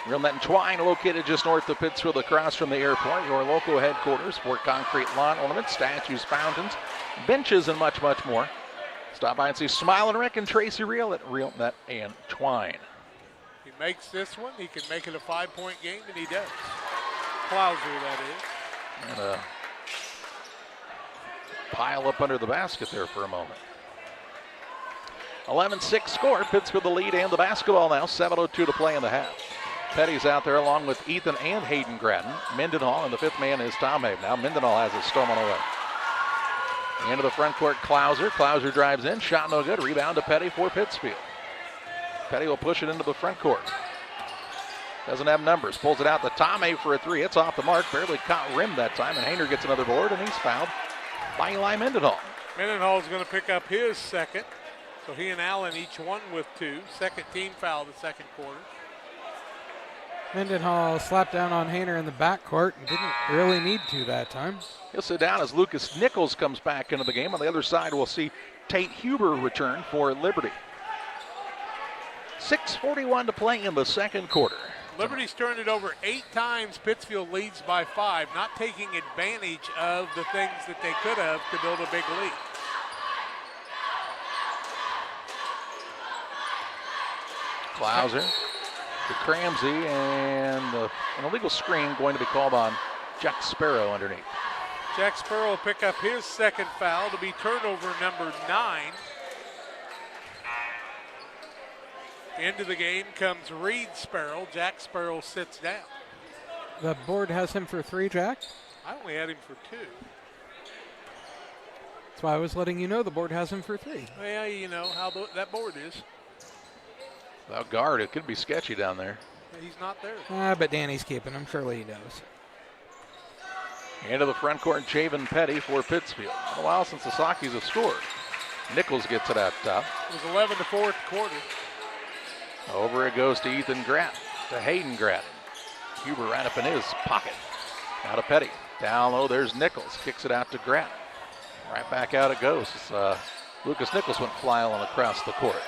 Real Net and Twine, located just north of Pittsfield, across from the airport. Your local headquarters for concrete lawn ornaments, statues, fountains, benches, and much, much more. Stop by and see Smile and Rick and Tracy Real at Real Net and Twine. He makes this one, he can make it a 5-point game, and he does. Klauser, that is. And a pile up under the basket there for a moment. 11-6 score. Pittsfield the lead and the basketball now. 7:02 to play in the half. Petty's out there along with Ethan and Hayden Gratton. Mendenhall, and the 5th man is Tom Have. Now Mendenhall has it stolen away. Into the front court, Klauser. Klauser drives in. Shot no good. Rebound to Petty for Pittsfield. Petty will push it into the front court. Doesn't have numbers. Pulls it out to Tomei for a 3. It's off the mark. Barely caught rim that time. And Hayner gets another board, and he's fouled by Eli Mendenhall. Mendenhall's going to pick up his second. So he and Allen each one with 2. Second team foul the second quarter. Mendenhall slapped down on Hayner in the backcourt and didn't really need to that time. He'll sit down as Lucas Nichols comes back into the game. On the other side, we'll see Tate Huber return for Liberty. 6:41 to play in the second quarter. Liberty's turned it over 8 times. Pittsfield leads by 5, not taking advantage of the things that they could have to build a big lead. Klauser to Cramsey, and an illegal screen going to be called on Jack Sparrow underneath. Jack Sparrow will pick up his second foul to be turnover number 9. Into the game comes Reed Sparrow. Jack Sparrow sits down. The board has him for 3, Jack? I only had him for 2. That's why I was letting you know the board has him for 3. Well, you know how that board is. Without guard, it could be sketchy down there. He's not there. But Danny's keeping him. Surely he knows. Into the front court, Javen Petty for Pittsfield. Been a while since the Saukees have scored. Nichols gets it out top. It was 11-4 at the quarter. Over it goes to Ethan Gratton, to Hayden Gratton. Huber right up in his pocket. Out to Petty. Down low, there's Nichols. Kicks it out to Gratton. Right back out it goes. Lucas Nichols went flying across the court.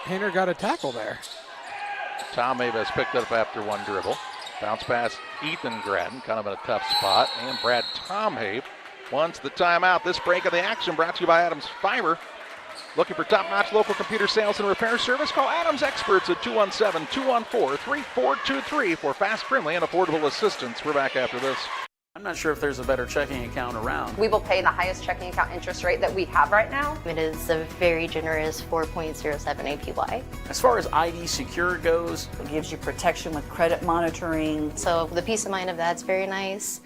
Hayner got a tackle there. Tom Mavis picked it up after one dribble. Bounce pass Ethan Gratton, kind of in a tough spot. And Brad Tomhave wants the timeout. This break of the action brought to you by Adams Fiber. Looking for top-notch local computer sales and repair service? Call Adams Experts at 217-214-3423 for fast, friendly, and affordable assistance. We're back after this. I'm not sure if there's a better checking account around. We will pay the highest checking account interest rate that we have right now. It is a very generous 4.07 APY. As far as ID Secure goes, It gives you protection with credit monitoring. So the peace of mind of that's very nice.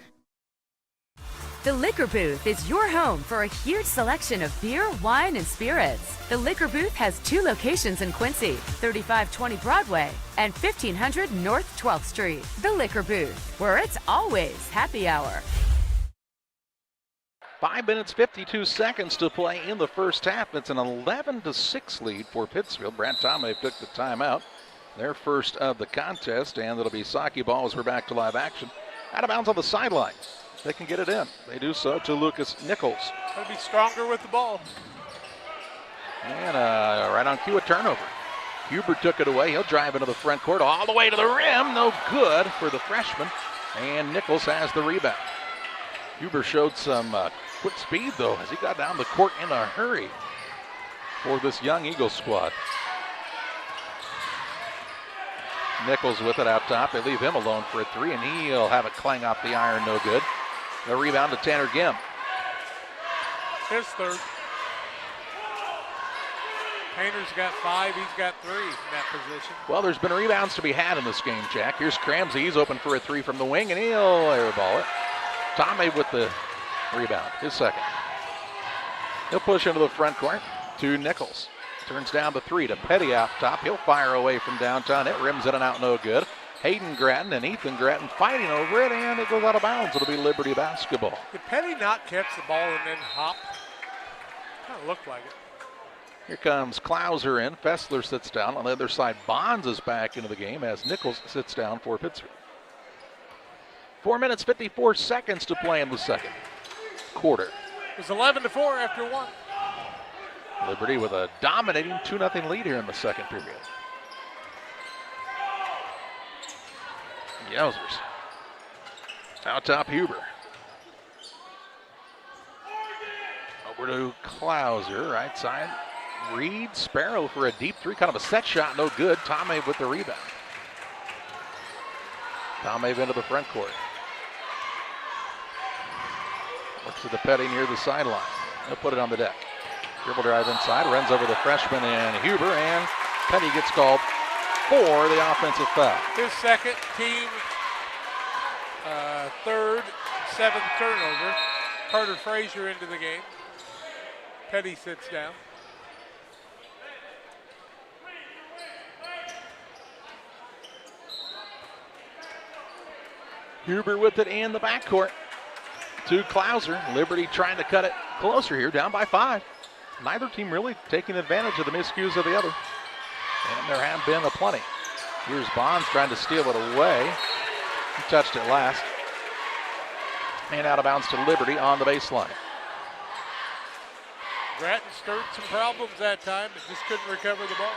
The Liquor Booth is your home for a huge selection of beer, wine, and spirits. The Liquor Booth has 2 locations in Quincy, 3520 Broadway and 1500 North 12th Street. The Liquor Booth, where it's always happy hour. 5 minutes, 52 seconds to play in the first half. It's an 11-6 lead for Pittsfield. Brad Tomei took the timeout. Their first of the contest, and it'll be Saukee ball as we're back to live action. Out of bounds on the sideline. They can get it in. They do so to Lucas Nichols. Got to be stronger with the ball. And right on cue, a turnover. Huber took it away. He'll drive into the front court all the way to the rim. No good for the freshman. And Nichols has the rebound. Huber showed some quick speed, though, as he got down the court in a hurry for this young Eagles squad. Nichols with it out top. They leave him alone for a 3, and he'll have it clang off the iron. No good. The rebound to Tanner Gim. His third. Hayner's got 5. He's got 3 in that position. Well, there's been rebounds to be had in this game, Jack. Here's Cramsey. He's open for a 3 from the wing, and he'll airball it. Tomei with the rebound, his second. He'll push into the front court to Nichols. Turns down the 3 to Petty out top. He'll fire away from downtown. It rims in and out, no good. Hayden Gratton and Ethan Gratton fighting over it, and it goes out of bounds. It'll be Liberty basketball. Did Petty not catch the ball and then hop? Kind of looked like it. Here comes Klauser in. Fessler sits down. On the other side, Bonds is back into the game as Nichols sits down for Pittsfield. 4 minutes, 54 seconds to play in the second quarter. It was 11-4 after 1. Liberty with a dominating 2-0 lead here in the second period. Yowzers. Out top, Huber. Over to Klauser, right side. Reed, Sparrow for a deep 3, kind of a set shot, no good. Tomei with the rebound. Tomei into the front court. Looks to the Petty near the sideline. He'll put it on the deck. Dribble drive inside, runs over the freshman and Huber, and Petty gets called for the offensive foul. His second, team third, 7th turnover. Carter Frazier into the game. Petty sits down. Huber with it in the backcourt to Klauser. Liberty trying to cut it closer here, down by 5. Neither team really taking advantage of the miscues of the other. And there have been a plenty. Here's Bonds trying to steal it away. He touched it last. And out of bounds to Liberty on the baseline. Grattan stirred some problems that time, but just couldn't recover the ball.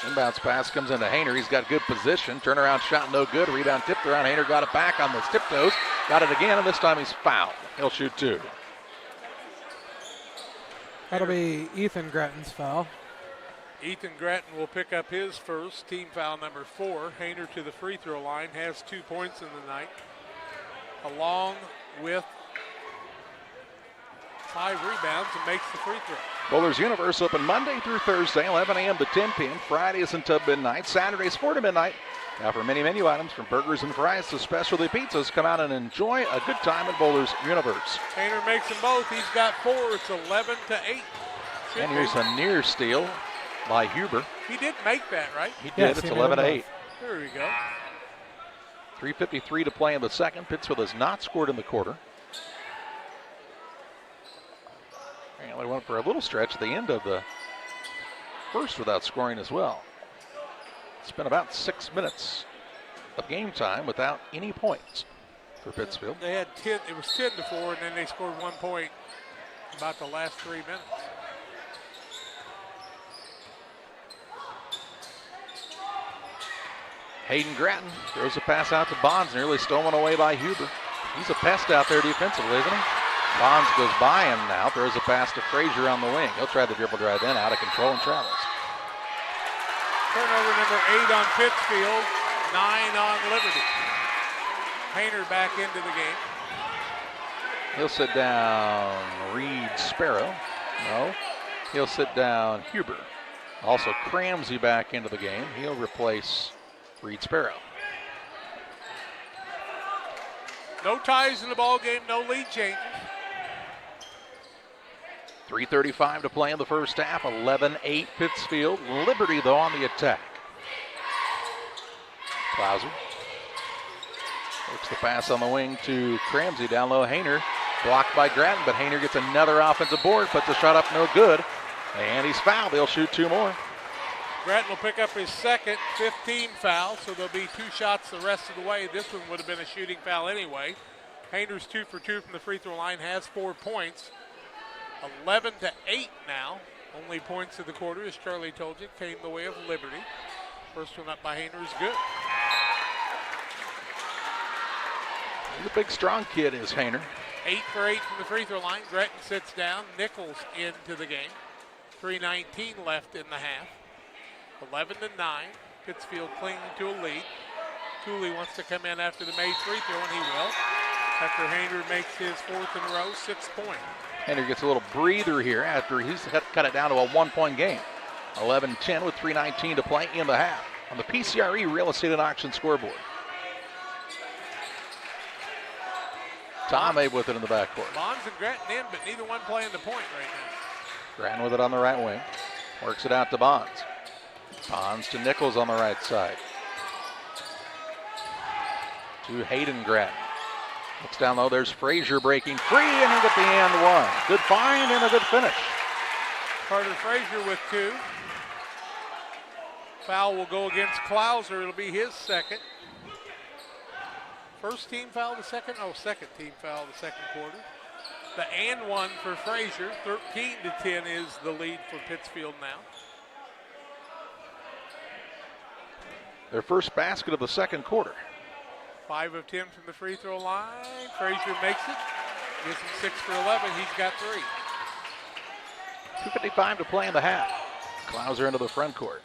Inbounds pass comes into Hayner. He's got good position. Turnaround shot, no good. Rebound tipped around. Hayner got it back on the tiptoes. Got it again, and this time he's fouled. He'll shoot 2. That'll be Ethan Grattan's foul. Ethan Grattan will pick up his first, team foul number 4. Hayner to the free throw line, has 2 points in the night, along with 5 rebounds, and makes the free throw. Bowlers Universe open Monday through Thursday, 11 a.m. to 10 p.m. Fridays until midnight. Saturdays 4 to midnight. Now for many menu items from burgers and fries to specialty pizzas, come out and enjoy a good time at Bowlers Universe. Hayner makes them both. He's got 4. It's 11 to 8. And here's a near steal by Huber. He did make that, right? He did. It's 11 to 8. There we go. 3:53 to play in the second. Pittsfield has not scored in the quarter. And they went for a little stretch at the end of the first without scoring as well. It's been about 6 minutes of game time without any points for Pittsfield. They had 10. It was 10 to 4, and then they scored 1 point about the last 3 minutes. Hayden Grattan throws a pass out to Bonds, nearly stolen away by Huber. He's a pest out there defensively, isn't he? Bonds goes by him now, throws a pass to Frazier on the wing. He'll try the dribble drive then, out of control and travels. Turnover number 8 on Pittsfield, 9 on Liberty. Hayner back into the game. He'll sit down Reed Sparrow. No, he'll sit down Huber. Also Cramsey back into the game. He'll replace Reed Sparrow. No ties in the ball game, no lead changes. 3:35 to play in the first half. 11-8 Pittsfield. Liberty, though, on the attack. Klauser works the pass on the wing to Cramsey. Down low, Hayner. Blocked by Grattan, but Hayner gets another offensive board. Puts the shot up, no good. And he's fouled. They'll shoot 2 more. Grattan will pick up his second 15 foul, so there'll be 2 shots the rest of the way. This one would have been a shooting foul anyway. Hayner's 2 for 2 from the free throw line, has 4 points. 11 to 8 now. Only points of the quarter, as Charlie told you, came the way of Liberty. First one up by Hayner is good. He's a big, strong kid, is Hayner. 8 for 8 from the free throw line. Grattan sits down. Nichols into the game. 3:19 left in the half. 11 to 9. Pittsfield clinging to a lead. Cooley wants to come in after the made free throw, and he will. After Hayner makes his 4th in a row, 6 points. Hayner gets a little breather here after he's cut it down to a 1-point game. 11-10 with 3:19 to play in the half on the PCRE Real Estate and Auction scoreboard. Tom Abe with it in the backcourt. Bonds and Grattan in, but neither one playing the point right now. Grattan with it on the right wing. Works it out to Bonds. Bonds to Nichols on the right side. To Hayden Grattan. Looks down low, there's Frazier breaking free, and he'll get the and one. Good find and a good finish. Carter Frazier with 2. Foul will go against Klauser. It'll be his second. First team foul, the second? Oh, second team foul, the second quarter. The and one for Frazier. 13 to 10 is the lead for Pittsfield now. Their first basket of the second quarter. 5 of 10 from the free throw line. Frazier makes it. Gives him 6 for 11. He's got 3. 2:55 to play in the half. Klauser into the front court.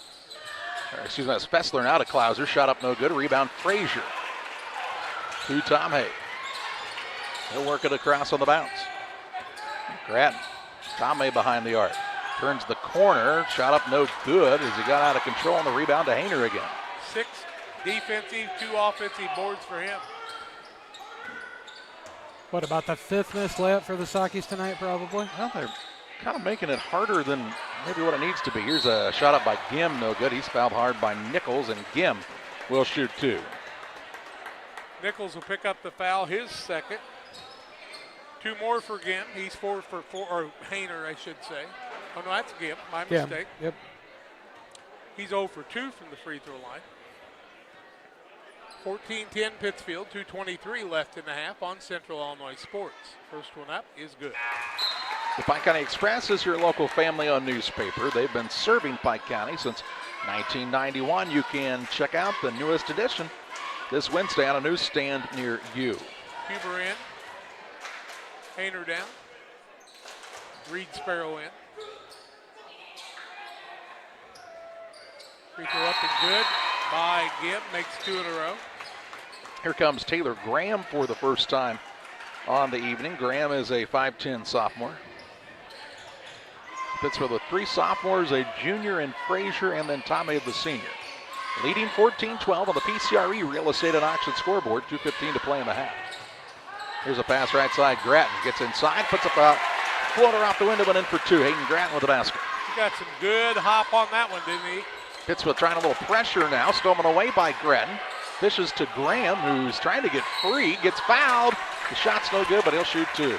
Excuse me, that's Fessler now to Klauser. Shot up no good. Rebound Frazier. To Tom Hay. He'll work it across on the bounce. Grattan. Tom Hay behind the arc. Turns the corner. Shot up no good as he got out of control on the rebound to Hayner again. 6 defensive, 2 offensive boards for him. What about the 5th missed layup for the Saukees tonight, probably? Well, they're kind of making it harder than maybe what it needs to be. Here's a shot up by Gim, no good. He's fouled hard by Nichols, and Gim will shoot 2. Nichols will pick up the foul, his second. 2 more for Gim. He's 4 for 4, or Hayner, I should say. Oh, no, that's Gibb. My Yeah, mistake. yep. He's 0 for 2 from the free throw line. 14-10 Pittsfield, 2:23 left in the half on Central Illinois Sports. First one up is good. The Pike County Express is your local family-owned newspaper. They've been serving Pike County since 1991. You can check out the newest edition this Wednesday on a newsstand near you. Huber in. Hayner down. Reed Sparrow in. Free throw up and good by Gibb. Makes 2 in a row. Here comes Taylor Graham for the first time on the evening. Graham is a 5'10 sophomore. Pittsfield with 3 sophomores, a junior in Frazier, and then Tommy the senior. Leading 14-12 on the PCRE Real Estate and Auction scoreboard. 2:15 to play in the half. Here's a pass right side. Grattan gets inside, puts up a floater off the window and in for 2. Hayden Grattan with the basket. He got some good hop on that one, didn't he? Pittsfield trying a little pressure now. Stolen away by Grattan. Fishes to Graham, who's trying to get free. Gets fouled. The shot's no good, but he'll shoot 2.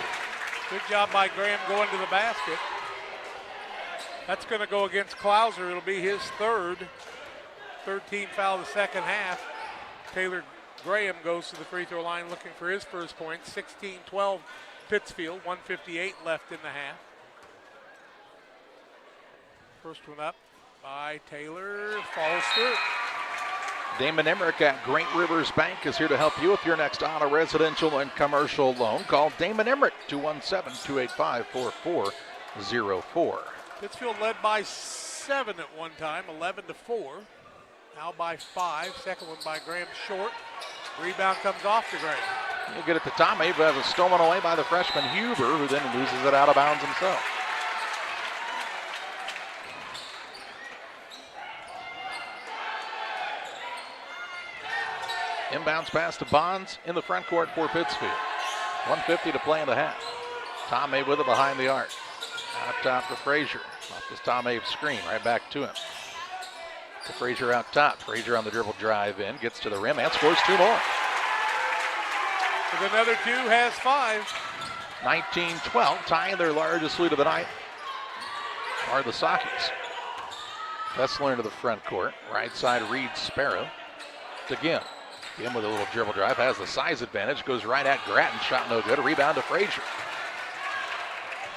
Good job by Graham going to the basket. That's going to go against Klauser. It'll be his 13th foul of the second half. Taylor Graham goes to the free throw line looking for his first point. 16-12 Pittsfield, 1:58 left in the half. First one up by Taylor, falls through. Damon Emmerich at Great Rivers Bank is here to help you with your next auto, residential, and commercial loan. Call Damon Emmerich, 217-285-4404. Pittsfield led by 7 at one time, 11-4. Now by 5. Second one by Graham short. Rebound comes off to Graham. He'll get it to Tommy, but it's stolen away by the freshman Huber, who then loses it out of bounds himself. Inbounds pass to Bonds in the front court for Pittsfield. 1:50 to play in the half. Tommy with it behind the arc. Out top to Frazier. Off this Tom Abe screen, right back to him. To Frazier out top. Frazier on the dribble drive in, gets to the rim and scores 2 more. With another 2, has 5. 19-12, tying their largest lead of the night are the Saukees. Kessler into the front court. Right side, Reed Sparrow. To Gim. Gim with a little dribble drive, has the size advantage, goes right at Grattan, shot no good. Rebound to Frazier.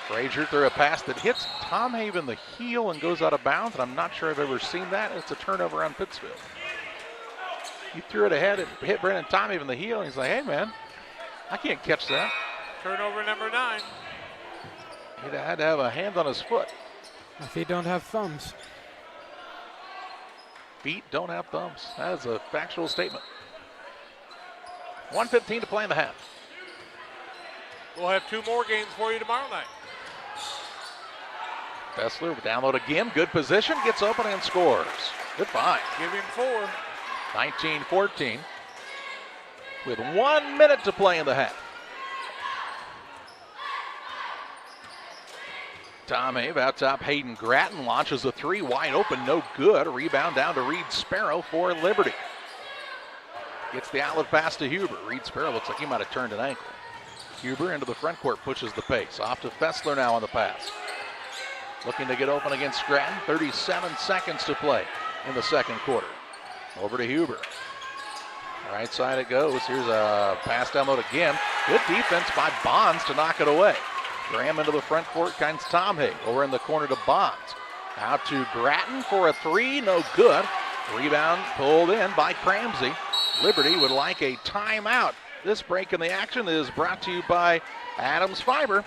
Frazier through a pass that hits Tom Have in the heel and goes out of bounds, and I'm not sure I've ever seen that. It's a turnover on Pittsfield. He threw it ahead, it hit Brennan Tom Have in the heel, and he's like, hey man, I can't catch that. Turnover number 9. He had to have a hand on his foot. My feet don't have thumbs. Feet don't have thumbs. That is a factual statement. 1:15 to play in the half. We'll have 2 more games for you tomorrow night. Bessler download again. Good position. Gets open and scores. Good find. Give him 4. 19-14. With 1 minute to play in the half. Tom Have out top. Hayden Grattan launches a 3. Wide open. No good. A rebound down to Reed Sparrow for Liberty. Gets the outlet pass to Huber. Reed Sparrow looks like he might have turned an ankle. Huber into the front court, pushes the pace. Off to Fessler now on the pass. Looking to get open against Grattan. 37 seconds to play in the second quarter. Over to Huber. Right side it goes. Here's a pass down low again. Good defense by Bonds to knock it away. Graham into the front court, finds Tom Hay. Over in the corner to Bonds. Out to Grattan for a 3, no good. Rebound pulled in by Cramsey. Liberty would like a timeout. This break in the action is brought to you by Adams Fiber.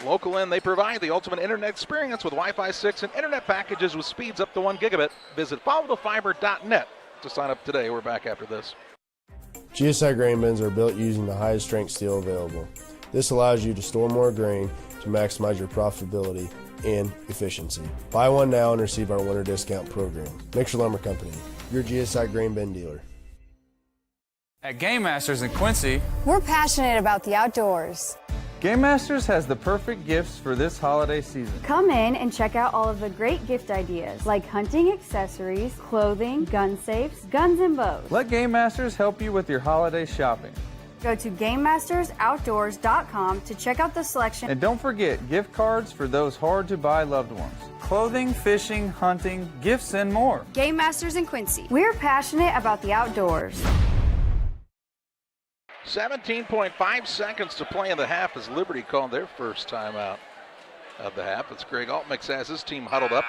Local and they provide the ultimate internet experience with Wi-Fi 6 and internet packages with speeds up to 1 gigabit. Visit followthefiber.net to sign up today. We're back after this. GSI grain bins are built using the highest strength steel available. This allows you to store more grain to maximize your profitability and efficiency. Buy one now and receive our winter discount program. Mixer Lumber Company, your GSI grain bin dealer. At Game Masters in Quincy, we're passionate about the outdoors. Game Masters has the perfect gifts for this holiday season. Come in and check out all of the great gift ideas like hunting accessories, clothing, gun safes, guns and bows. Let Game Masters help you with your holiday shopping. Go to GameMastersOutdoors.com to check out the selection. And don't forget gift cards for those hard-to-buy loved ones. Clothing, fishing, hunting, gifts, and more. Game Masters in Quincy. We're passionate about the outdoors. 17.5 seconds to play in the half as Liberty called their first timeout of the half. It's Greg Altmix has his team huddled up,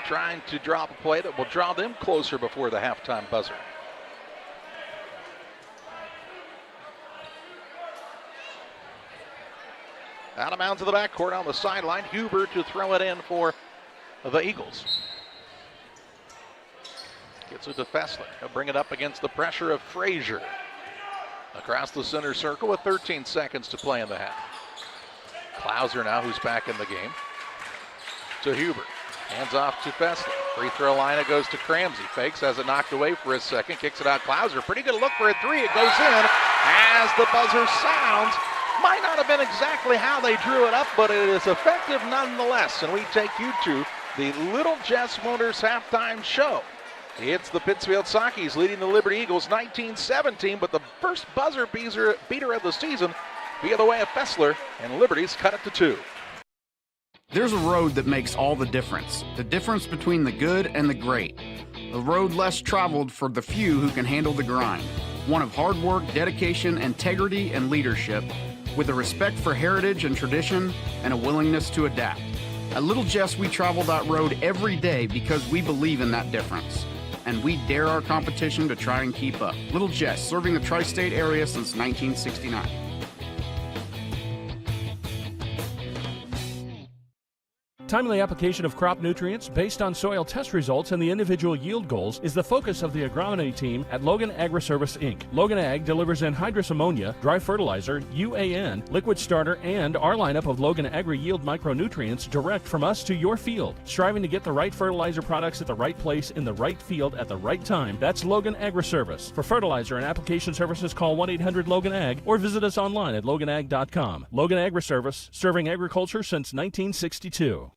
trying to drop a play that will draw them closer before the halftime buzzer. Out of bounds to the backcourt on the sideline. Huber to throw it in for the Eagles. Gets it to Fessler. He'll bring it up against the pressure of Frazier. Across the center circle with 13 seconds to play in the half. Klauser now, who's back in the game. To Huber. Hands off to Fessler. Free throw line, it goes to Cramsey. Fakes, has it knocked away for a second. Kicks it out. Klauser, pretty good look for a three. It goes in as the buzzer sounds. Might not have been exactly how they drew it up, but it is effective nonetheless. And we take you to the Little Jess Motors halftime show. It's the Pittsfield Saukees leading the Liberty Eagles 19-17, but the first buzzer beater of the season via the way of Fessler, and Liberty's cut it to 2. There's a road that makes all the difference between the good and the great. A road less traveled for the few who can handle the grind. One of hard work, dedication, integrity, and leadership, with a respect for heritage and tradition and a willingness to adapt. At Little Jess, we travel that road every day because we believe in that difference. And we dare our competition to try and keep up. Little Jess, serving the tri-state area since 1969. Timely application of crop nutrients based on soil test results and the individual yield goals is the focus of the agronomy team at Logan Agri-Service, Inc. Logan Ag delivers anhydrous ammonia, dry fertilizer, UAN, liquid starter, and our lineup of Logan Agri-Yield micronutrients direct from us to your field. Striving to get the right fertilizer products at the right place in the right field at the right time, that's Logan Agri-Service. For fertilizer and application services, call 1-800-LOGAN-AG or visit us online at loganag.com. Logan Agri-Service, serving agriculture since 1962.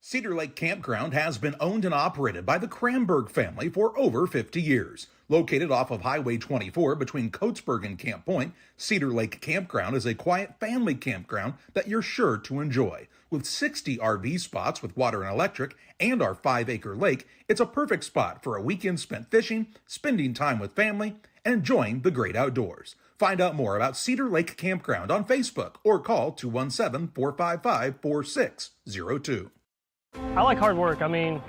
Cedar Lake Campground has been owned and operated by the Kramberg family for over 50 years. Located off of Highway 24 between Coatesburg and Camp Point, Cedar Lake Campground is a quiet family campground that you're sure to enjoy. With 60 RV spots with water and electric and our 5-acre lake, it's a perfect spot for a weekend spent fishing, spending time with family, and enjoying the great outdoors. Find out more about Cedar Lake Campground on Facebook or call 217-455-4602. I like hard work. I mean,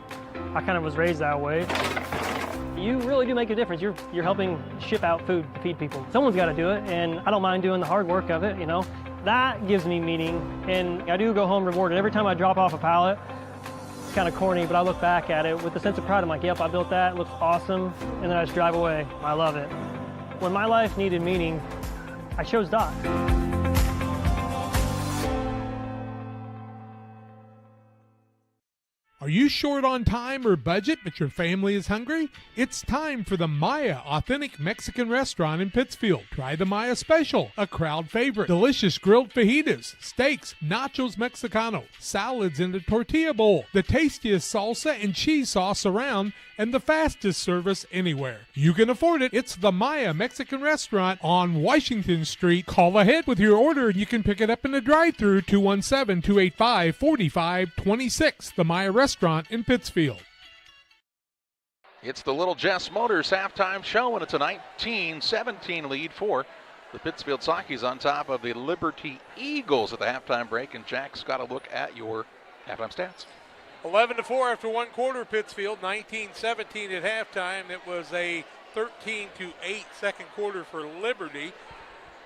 I kind of was raised that way. You really do make a difference. You're helping ship out food to feed people. Someone's got to do it, and I don't mind doing the hard work of it, you know. That gives me meaning, and I do go home rewarded. Every time I drop off a pallet, it's kind of corny, but I look back at it with a sense of pride. I'm like, yep, I built that. It looks awesome, and then I just drive away. I love it. When my life needed meaning, I chose Doc. Are you short on time or budget, but your family is hungry? It's time for the Maya Authentic Mexican Restaurant in Pittsfield. Try the Maya Special, a crowd favorite. Delicious grilled fajitas, steaks, nachos Mexicano, salads in a tortilla bowl, the tastiest salsa and cheese sauce around, and the fastest service anywhere. You can afford it. It's the Maya Mexican Restaurant on Washington Street. Call ahead with your order and you can pick it up in the drive-thru, 217-285-4526. The Maya Restaurant in Pittsfield. It's the Little Jess Motors halftime show, and it's a 19-17 lead for the Pittsfield Saukees on top of the Liberty Eagles at the halftime break. And Jack's got a look at your halftime stats. 11-4 after one quarter, Pittsfield. 19-17 at halftime. It was a 13-8 second quarter for Liberty.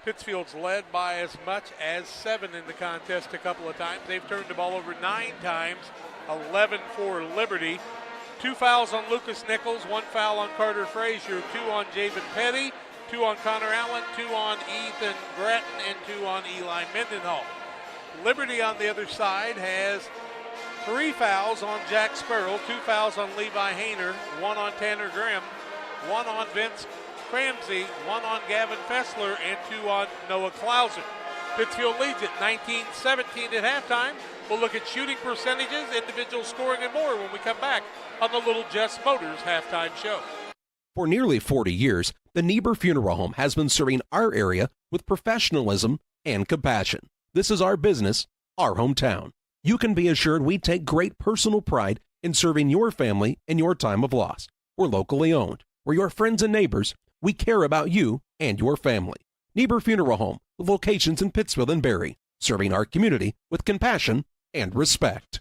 Pittsfield's led by as much as 7 in the contest a couple of times. They've turned the ball over 9 times. 11 for Liberty. 2 fouls on Lucas Nichols, 1 foul on Carter Frazier, 2 on Javen Petty, 2 on Connor Allen, 2 on Ethan Gretton, and 2 on Eli Mendenhall. Liberty on the other side has 3 fouls on Jack Sparrow, 2 fouls on Levi Hayner, 1 on Tanner Grimm, 1 on Vince Cramsey, 1 on Gavin Fessler, and 2 on Noah Klauser. Pittsfield leads it 19-17 at halftime. We'll look at shooting percentages, individual scoring, and more when we come back on the Little Jess Motors halftime show. For nearly 40 years, The Niebuhr Funeral Home has been serving our area with professionalism and compassion. This is our business, our hometown. You can be assured we take great personal pride in serving your family in your time of loss. We're locally owned. We're your friends and neighbors. We care about you and your family. Niebuhr Funeral Home, with locations in Pittsfield and Barry, serving our community with compassion and respect.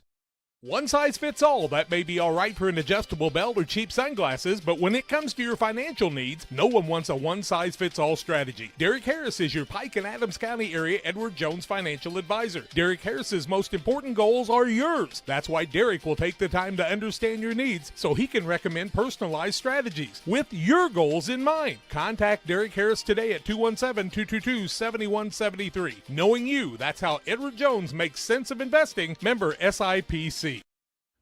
One size fits all. That may be all right for an adjustable belt or cheap sunglasses, but when it comes to your financial needs, no one wants a one-size-fits-all strategy. Derek Harris is your Pike and Adams County area Edward Jones financial advisor. Derek Harris's most important goals are yours. That's why Derek will take the time to understand your needs so he can recommend personalized strategies with your goals in mind. Contact Derek Harris today at 217-222-7173. Knowing you, that's how Edward Jones makes sense of investing. Member SIPC.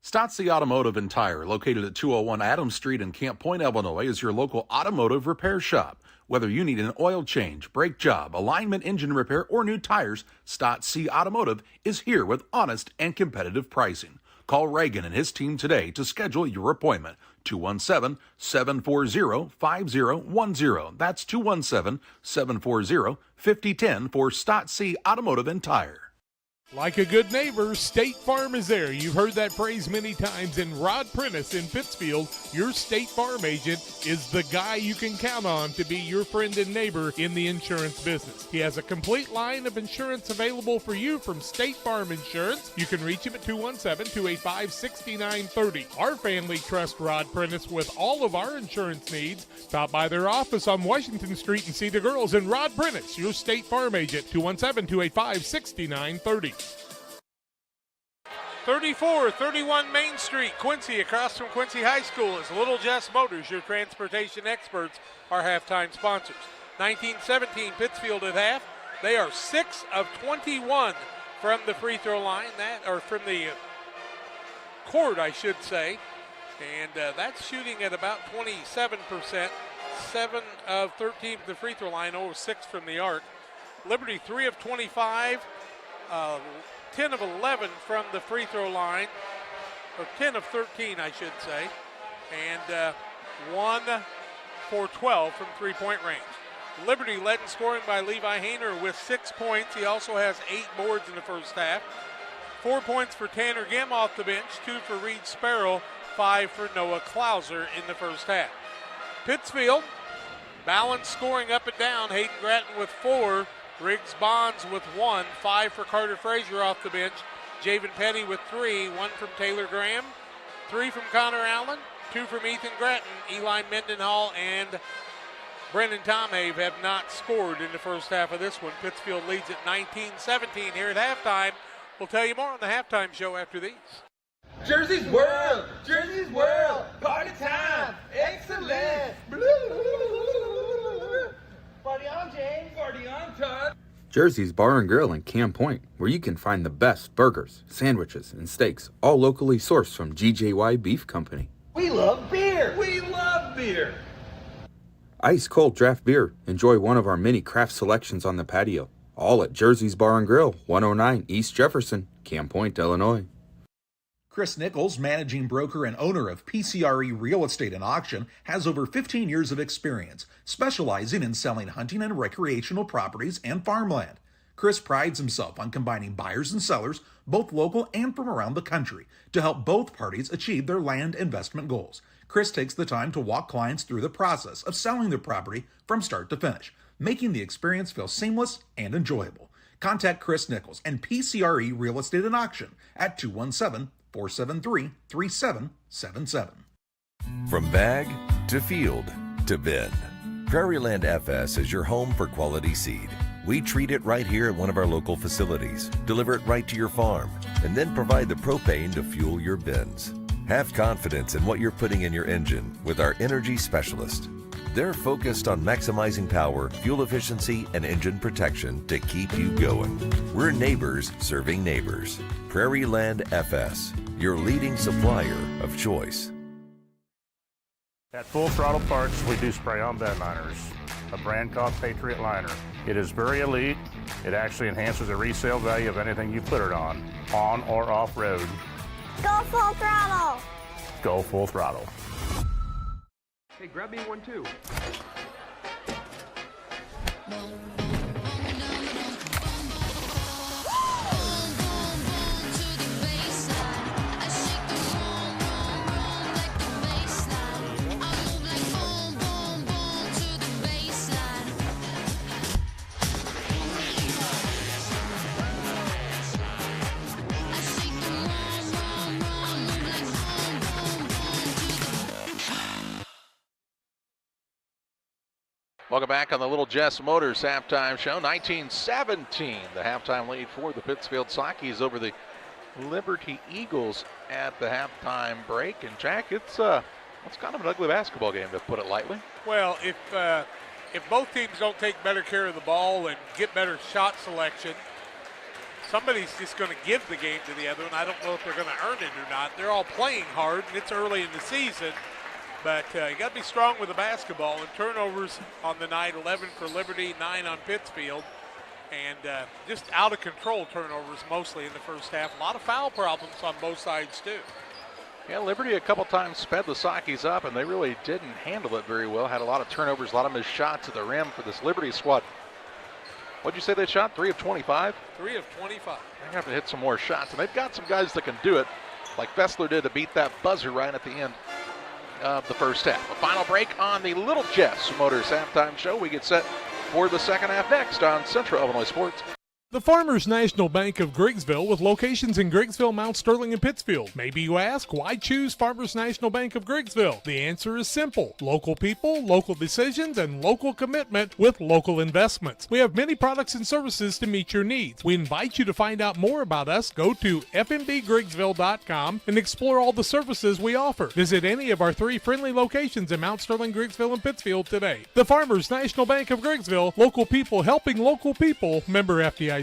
Stotsy Automotive and Tire, located at 201 Adams Street in Camp Point, Illinois, is your local automotive repair shop. Whether you need an oil change, brake job, alignment, engine repair, or new tires, Stotsy Automotive is here with honest and competitive pricing. Call Reagan and his team today to schedule your appointment. 217-740-5010. That's 217-740-5010 for Stotsy Automotive and Tire. Like a good neighbor, State Farm is there. You've heard that phrase many times. And Rod Prentice in Pittsfield, your State Farm agent, is the guy you can count on to be your friend and neighbor in the insurance business. He has a complete line of insurance available for you from State Farm Insurance. You can reach him at 217-285-6930. Our family trusts Rod Prentice with all of our insurance needs. Stop by their office on Washington Street and see the girls. And Rod Prentice, your State Farm agent, 217-285-6930. 3431 Main Street, Quincy, across from Quincy High School, is Little Jess Motors, your transportation experts, our halftime sponsors. 19-17 Pittsfield at half. They are 6 of 21 from the free throw line, or from the court, I should say. And that's shooting at about 27%. 7 of 13 from the free throw line, 6 from the arc. Liberty 3 of 25. 10 of 11 from the free throw line, or 10 of 13, I should say, and 1 for 12 from three-point range. Liberty led in scoring by Levi Hayner with 6 points. He also has 8 boards in the first half. 4 points for Tanner Gim off the bench, 2 for Reed Sparrow, 5 for Noah Klauser in the first half. Pittsfield, balanced scoring up and down. Hayden Gratton with 4. Riggs Bonds with 1, 5 for Carter Frazier off the bench. Javen Penny with 3, 1 from Taylor Graham, 3 from Connor Allen, 2 from Ethan Gratton. Eli Mendenhall and Brendan Tomhave have not scored in the first half of this one. Pittsfield leads at 19-17 here at halftime. We'll tell you more on the halftime show after these. Jersey's World! Jersey's World! Party time! Excellent! Party on, James! Party on, Todd! Jersey's Bar and Grill in Camp Point, where you can find the best burgers, sandwiches, and steaks, all locally sourced from GJY Beef Company. We love beer! We love beer! Ice cold draft beer. Enjoy one of our many craft selections on the patio. All at Jersey's Bar and Grill, 109 East Jefferson, Camp Point, Illinois. Chris Nichols, managing broker and owner of PCRE Real Estate and Auction, has over 15 years of experience, specializing in selling hunting and recreational properties and farmland. Chris prides himself on combining buyers and sellers, both local and from around the country, to help both parties achieve their land investment goals. Chris takes the time to walk clients through the process of selling their property from start to finish, making the experience feel seamless and enjoyable. Contact Chris Nichols and PCRE Real Estate and Auction at 217-473-3777. From bag to field to bin, Prairieland FS is your home for quality seed. We treat it right here at one of our local facilities, deliver it right to your farm, and then provide the propane to fuel your bins. Have confidence in what you're putting in your engine with our energy specialist. They're focused on maximizing power, fuel efficiency, and engine protection to keep you going. We're neighbors serving neighbors. Prairieland FS, your leading supplier of choice. At Full Throttle Parts, we do spray-on bed liners, a brand called Patriot Liner. It is very elite. It actually enhances the resale value of anything you put it on or off-road. Go Full Throttle! Go Full Throttle. Hey, grab me one too. Welcome back on the Little Jess Motors halftime show. 19-17, the halftime lead for the Pittsfield Saukees over the Liberty Eagles at the halftime break. And Jack, it's kind of an ugly basketball game, to put it lightly. Well, if both teams don't take better care of the ball and get better shot selection, somebody's just going to give the game to the other one. I don't know if they're going to earn it or not. They're all playing hard, and it's early in the season. But you got to be strong with the basketball. And turnovers on the night, 11 for Liberty, 9 on Pittsfield. And just out of control turnovers mostly in the first half. A lot of foul problems on both sides too. Yeah, Liberty a couple times sped the Saukees up, and they really didn't handle it very well. Had a lot of turnovers, a lot of missed shots at the rim for this Liberty squad. What'd you say they shot? 3 of 25? 3 of 25. They have to hit some more shots, and they've got some guys that can do it, like Fessler did to beat that buzzer right at the end of the first half. A final break on the Little Jess Motors halftime show. We get set for the second half next on Central Illinois Sports. The Farmers National Bank of Griggsville, with locations in Griggsville, Mount Sterling, and Pittsfield. Maybe you ask, why choose Farmers National Bank of Griggsville? The answer is simple. Local people, local decisions, and local commitment with local investments. We have many products and services to meet your needs. We invite you to find out more about us. Go to fmbgriggsville.com and explore all the services we offer. Visit any of our 3 friendly locations in Mount Sterling, Griggsville, and Pittsfield today. The Farmers National Bank of Griggsville, local people helping local people, member FDIC.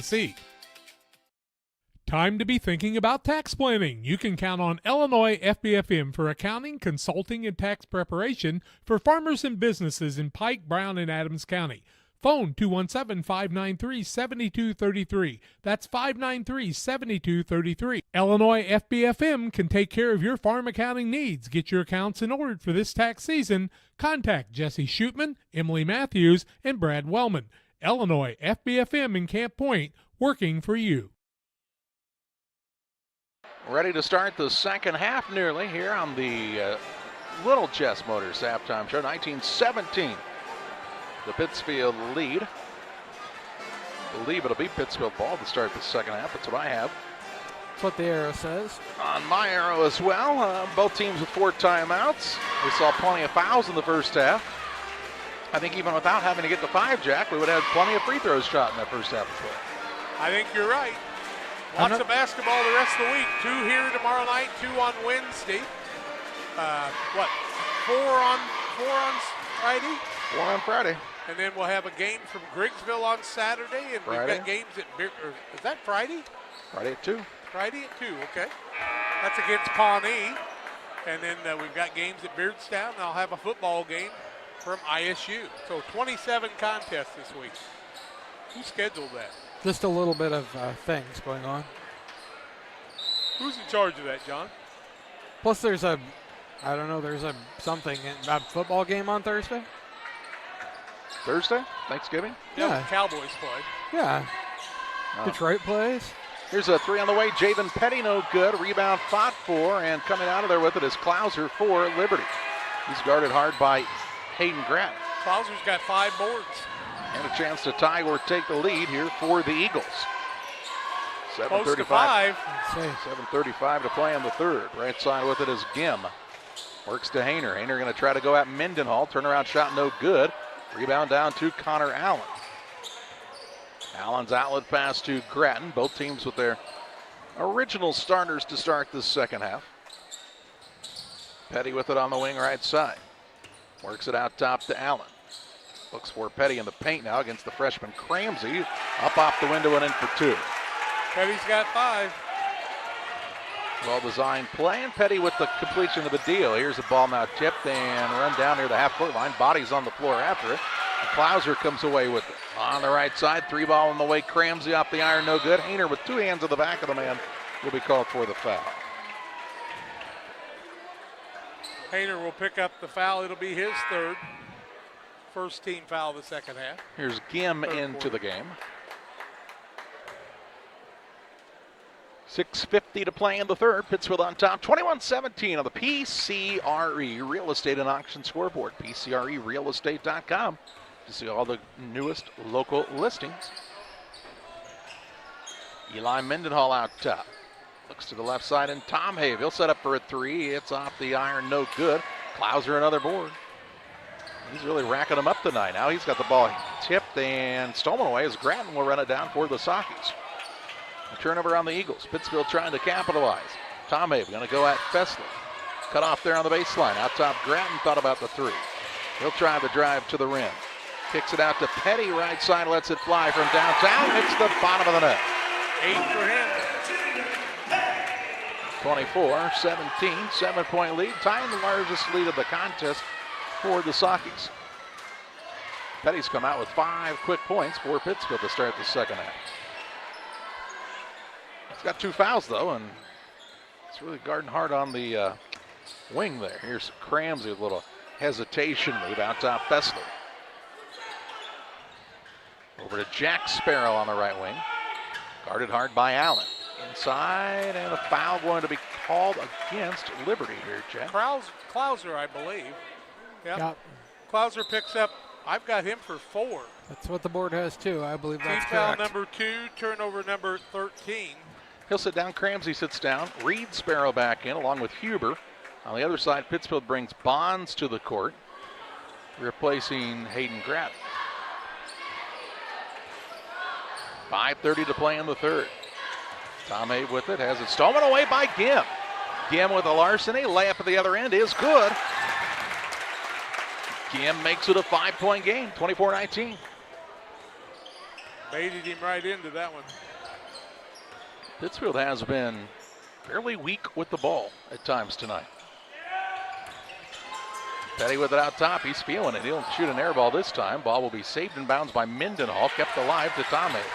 Time to be thinking about tax planning. You can count on Illinois FBFM for accounting, consulting, and tax preparation for farmers and businesses in Pike, Brown, and Adams County. Phone 217-593-7233. That's 593-7233. Illinois FBFM can take care of your farm accounting needs. Get your accounts in order for this tax season. Contact Jesse Shootman, Emily Matthews, and Brad Wellman. Illinois FBFM in Camp Point, working for you. Ready to start the second half nearly here on the Little Jess Motors halftime show. 19-17, the Pittsfield lead. I believe it'll be Pittsfield ball to start the second half. That's what I have. That's what the arrow says. On my arrow as well. Both teams with 4 timeouts. We saw plenty of fouls in the first half. I think even without having to get to 5, Jack, we would have plenty of free throws shot in that first half as well. I think you're right. Lots of basketball the rest of the week. 2 here tomorrow night, 2 on Wednesday. 4 on Friday? 4 on Friday. And then we'll have a game from Griggsville on Saturday. And Friday. We've got games at is that Friday? Friday at 2. Friday at 2, okay. That's against Pawnee. And then we've got games at Beardstown. And I'll have a football game from ISU. So 27 contests this week. Who scheduled that? Just a little bit of things going on. Who's in charge of that, John? Plus there's a football game on Thursday. Thursday? Thanksgiving? Yeah. Cowboys play. Yeah. Oh. Detroit plays. Here's a 3 on the way. Javen Petty, no good. Rebound fought for, and coming out of there with it is Klauser for Liberty. He's guarded hard by Hayden Grattan. Klauser's got 5 boards. And a chance to tie or take the lead here for the Eagles. Close to 5. 7:35 to play in the third. Right side with it is Gim. Works to Hayner. Hayner going to try to go at Mendenhall. Turnaround shot no good. Rebound down to Connor Allen. Allen's outlet pass to Grattan. Both teams with their original starters to start this second half. Petty with it on the wing right side. Works it out top to Allen. Looks for Petty in the paint now against the freshman Cramsey. Up off the window and in for 2. Petty's got 5. Well-designed play, and Petty with the completion of the deal. Here's the ball now tipped and run down near the half-court line. Bodies on the floor after it. Klauser comes away with it. On the right side, 3 ball on the way. Cramsey off the iron, no good. Hayner with 2 hands on the back of the man will be called for the foul. Hayner will pick up the foul. It'll be his 3rd. first team foul of the second half. Here's Gim into the game. 6:50 to play in the third. Pittsfield on top, 21-17 on the PCRE Real Estate and Auction scoreboard. PCRERealestate.com to see all the newest local listings. Eli Mendenhall out top. Looks to the left side, and Tom Have. He'll set up for a three. It's off the iron, no good. Klauser another board. He's really racking them up tonight. Now he's got the ball tipped and stolen away as Grattan will run it down for the Saukees. A turnover on the Eagles. Pittsfield trying to capitalize. Tom Have going to go at Fessler. Cut off there on the baseline. Out top, Grattan thought about the three. He'll try the drive to the rim. Kicks it out to Petty, right side, lets it fly from downtown. Hits the bottom of the net. 8 for him. 24-17, 7-point lead, tying the largest lead of the contest for the Saukees. Petty's come out with 5 quick points for Pittsfield to start the second half. He's got 2 fouls though, and it's really guarding hard on the wing there. Here's Cramsey with a little hesitation move out top Fessler. Over to Jack Sparrow on the right wing. Guarded hard by Allen. Inside, and a foul going to be called against Liberty here, Jack. Klauser, I believe. Yep. Klauser picks up, I've got him for 4. That's what the board has too. I believe that's team foul correct. number 2, turnover number 13. He'll sit down. Cramsey sits down. Reed Sparrow back in along with Huber. On the other side, Pittsfield brings Bonds to the court, replacing Hayden Grattan. 5:30 to play in the third. Tom Have with it, has it stolen away by Gim. Gim with a larceny, layup at the other end is good. Gim makes it a 5-point game, 24-19. Baited him right into that one. Pittsfield has been fairly weak with the ball at times tonight. Petty with it out top, he's feeling it. He'll shoot an air ball this time. Ball will be saved in bounds by Mendenhall, kept alive to Tom Have.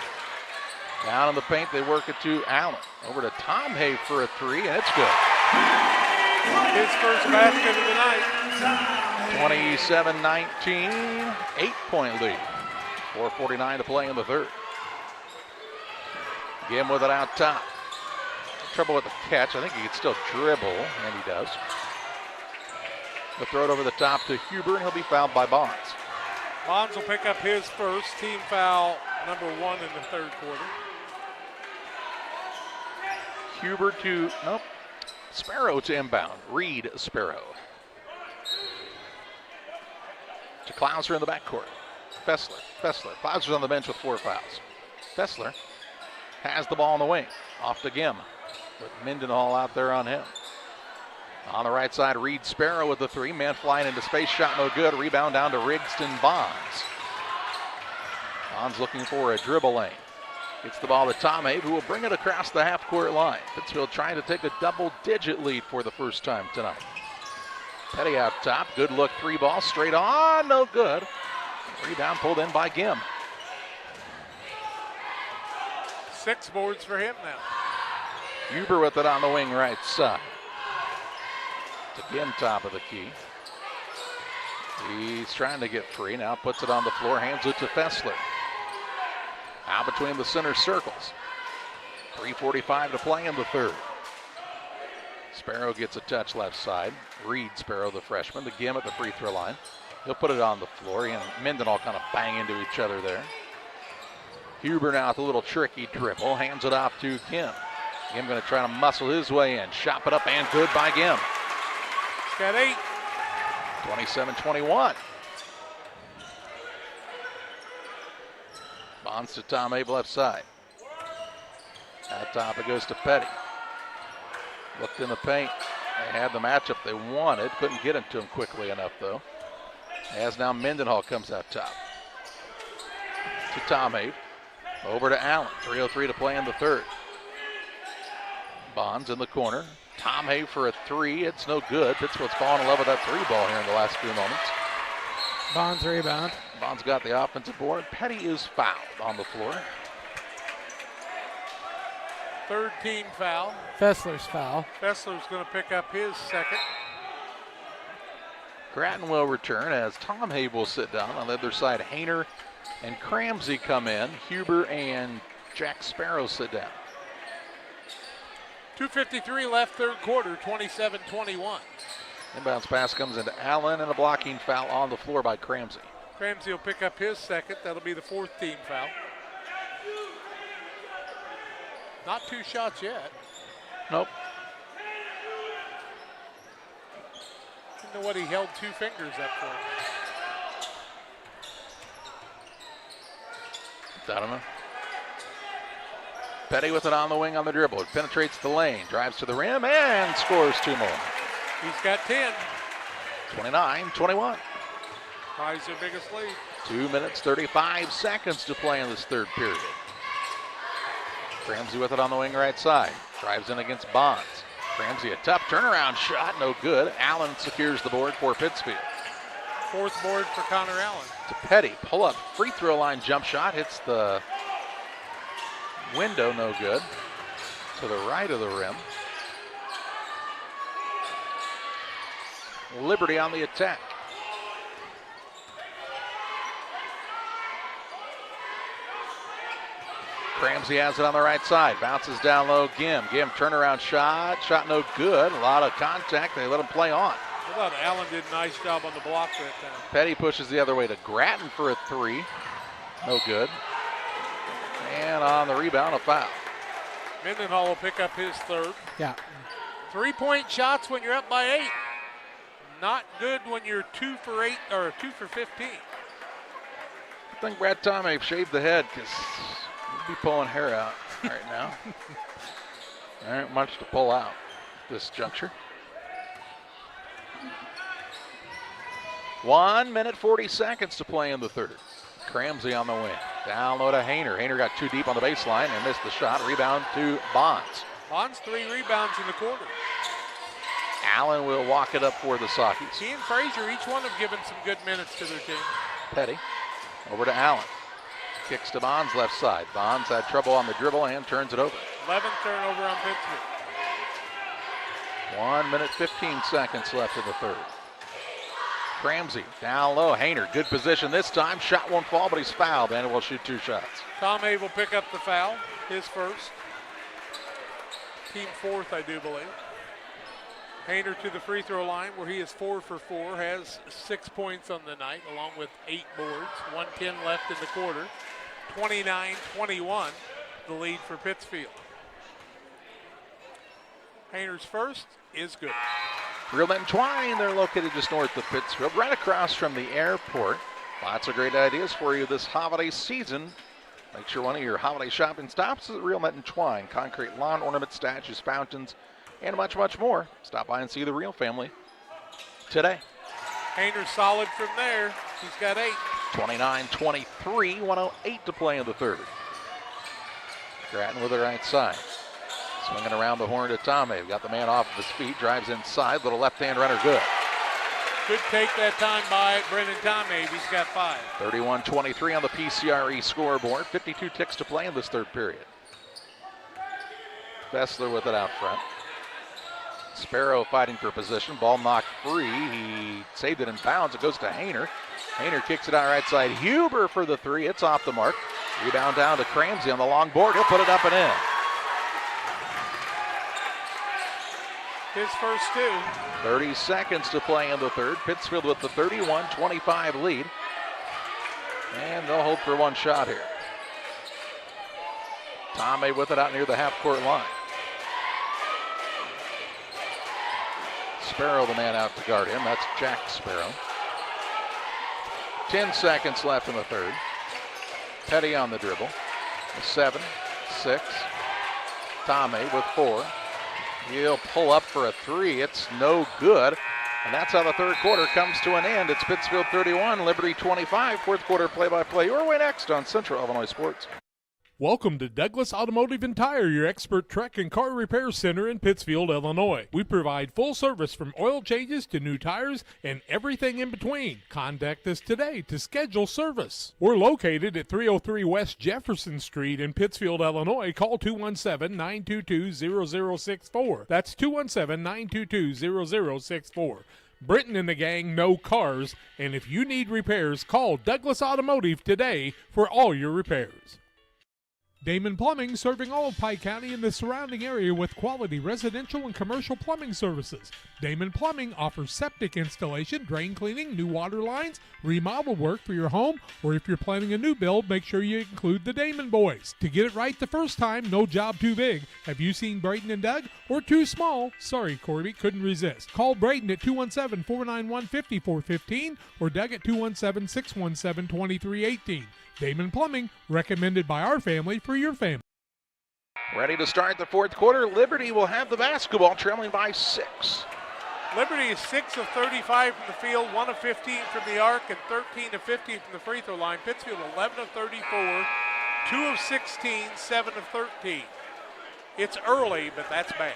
Down in the paint, they work it to Allen. Over to Tom Have for a three, and it's good. His first basket of the night. 27-19, 8-point lead. 4:49 to play in the third. Gim with it out top. Trouble with the catch. I think he could still dribble, and he does. He'll throw it over the top to Huber, and he'll be fouled by Bonds. Bonds will pick up his first team foul, number 1 in the third quarter. Huber to, nope, Sparrow to inbound. Reed Sparrow. To Klauser in the backcourt. Fessler. Klauser's on the bench with 4 fouls. Fessler has the ball on the wing. Off to Gim. With Mendenhall out there on him. On the right side, Reed Sparrow with the 3. Man flying into space, shot no good. Rebound down to Rigston Bonds. Bonds looking for a dribble lane. Gets the ball to Tom Have, who will bring it across the half-court line. Pittsfield trying to take a double-digit lead for the first time tonight. Petty out top, good look, 3 ball, straight on, no good. Rebound pulled in by Gim. 6 boards for him now. Huber with it on the wing right side. To Gim, top of the key. He's trying to get free, now puts it on the floor, hands it to Fessler. Out between the center circles. 3:45 to play in the third. Sparrow gets a touch left side. Reed Sparrow, the freshman, to Gim at the free throw line. He'll put it on the floor. He and Mendenhall kind of bang into each other there. Huber now with a little tricky dribble. Hands it off to Gim. Gim going to try to muscle his way in. Shot it up and good by Gim. He's got 8. 27-21. Bonds to Tom Have left side. At top it goes to Petty. Looked in the paint. They had the matchup they wanted. Couldn't get into him quickly enough though. As now Mendenhall comes out top. To Tom Have. Over to Allen. 3:03 to play in the third. Bonds in the corner. Tom Have for a 3. It's no good. Pittsfield's fallen in love with that 3 ball here in the last few moments. Bonds rebound. Bonds got the offensive board. Petty is fouled on the floor. Third team foul. Fessler's foul. Fessler's going to pick up his second. Grattan will return as Tom Hay will sit down. On the other side, Hayner and Cramsey come in. Huber and Jack Sparrow sit down. 2:53 left, third quarter, 27-21. Inbounds pass comes into Allen and a blocking foul on the floor by Cramsey. Cramsey will pick up his second. That'll be the fourth team foul. Not 2 shots yet. Nope. Didn't know what he held 2 fingers up for. I don't know. Petty with it on the wing on the dribble. It penetrates the lane, drives to the rim, and scores 2 more. He's got 10. 29-21. Ties their biggest lead. 2 minutes, 35 seconds to play in this third period. Cramsey with it on the wing right side. Drives in against Bonds. Cramsey a tough turnaround shot, no good. Allen secures the board for Pittsfield. 4th board for Connor Allen. To Petty, pull up, free throw line jump shot, hits the window, no good. To the right of the rim. Liberty on the attack. Cramsey has it on the right side. Bounces down low. Gim turnaround shot. Shot no good. A lot of contact. They let him play on. I thought Allen did a nice job on the block that time. Petty pushes the other way to Grattan for a 3. No good. And on the rebound, a foul. Mendenhall will pick up his third. Yeah. 3-point shots when you're up by 8. Not good when you're 2 for 8 or 2 for 15. I think Brad Tomei shaved the head because he'll be pulling hair out right now. There ain't much to pull out at this juncture. 1 minute, 40 seconds to play in the third. Cramsey on the wing. Down low to Hayner. Hayner got too deep on the baseline and missed the shot. Rebound to Bonds. Bonds 3 rebounds in the quarter. Allen will walk it up for the Saukees. He and Frazier, each one have given some good minutes to their team. Petty over to Allen. Kicks to Bonds left side. Bonds had trouble on the dribble and turns it over. 11th turnover on Pittsfield. 1 minute, 15 seconds left in the third. Cramsey down low. Hayner, good position this time. Shot won't fall, but he's fouled and will shoot 2 shots. Tom Hay will pick up the foul, his first. Team 4th, I do believe. Hayner to the free throw line where he is 4 for 4, has 6 points on the night along with 8 boards. 1:10 left in the quarter. 29-21, the lead for Pittsfield. Hayner's first is good. Real Net and Twine, they're located just north of Pittsfield, right across from the airport. Lots of great ideas for you this holiday season. Make sure one of your holiday shopping stops is at Real Net and Twine. Concrete lawn ornaments, statues, fountains, and much, much more. Stop by and see the Real family today. Hayner's solid from there. He's got 8. 29-23, 1:08 to play in the third. Grattan with the right side. Swinging around the horn to Tomei. Got the man off of his feet, drives inside. Little left-hand runner, good. Good take that time by Brendan Tomei. He's got 5. 31-23 on the PCRE scoreboard. 52 ticks to play in this third period. Bessler with it out front. Sparrow fighting for position. Ball knocked free. He saved it in bounds. It goes to Hayner. Hayner kicks it out right side. Huber for the 3. It's off the mark. Rebound down to Cramsey on the long board. He'll put it up and in. His first 2. 30 seconds to play in the third. Pittsfield with the 31-25 lead. And they'll hold for 1 shot here. Tomei with it out near the half-court line. Sparrow the man out to guard him. That's Jack Sparrow. 10 seconds left in the third. Petty on the dribble. 7, 6. Tomei with 4. He'll pull up for a 3. It's no good. And that's how the third quarter comes to an end. It's Pittsfield 31, Liberty 25. Fourth quarter play-by-play your way next on Central Illinois Sports. Welcome to Douglas Automotive and Tire, your expert truck and car repair center in Pittsfield, Illinois. We provide full service from oil changes to new tires and everything in between. Contact us today to schedule service. We're located at 303 West Jefferson Street in Pittsfield, Illinois. Call 217-922-0064. That's 217-922-0064. Britton and the gang know cars, and if you need repairs, call Douglas Automotive today for all your repairs. Damon Plumbing, serving all of Pike County and the surrounding area with quality residential and commercial plumbing services. Damon Plumbing offers septic installation, drain cleaning, new water lines, remodel work for your home, or if you're planning a new build, make sure you include the Damon boys. To get it right the first time, no job too big. Have you seen Braden and Doug? Or too small? Sorry, Corby, couldn't resist. Call Braden at 217-491-5415 or Doug at 217-617-2318. Damon Plumbing, recommended by our family for your family. Ready to start the fourth quarter. Liberty will have the basketball, trailing by 6. Liberty is 6 of 35 from the field, 1 of 15 from the arc, and 13 of 15 from the free throw line. Pittsfield 11 of 34, 2 of 16, 7 of 13. It's early, but that's bad.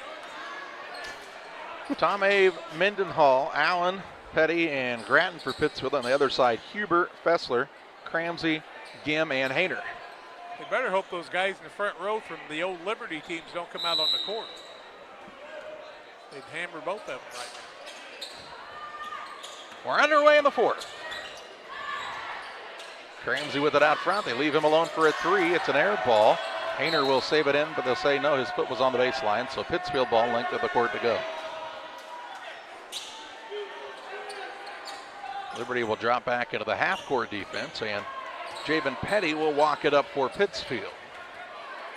Tom Ave, Mendenhall, Allen, Petty, and Grattan for Pittsfield. On the other side, Huber, Fessler, Cramsey, Gim, and Hayner. They better hope those guys in the front row from the old Liberty teams don't come out on the court. They'd hammer both of them right now. We're underway in the fourth. Cramsey with it out front. They leave him alone for a 3. It's an air ball. Hayner will save it in, but they'll say no, his foot was on the baseline, so Pittsfield ball length of the court to go. Liberty will drop back into the half-court defense, and Javen Petty will walk it up for Pittsfield.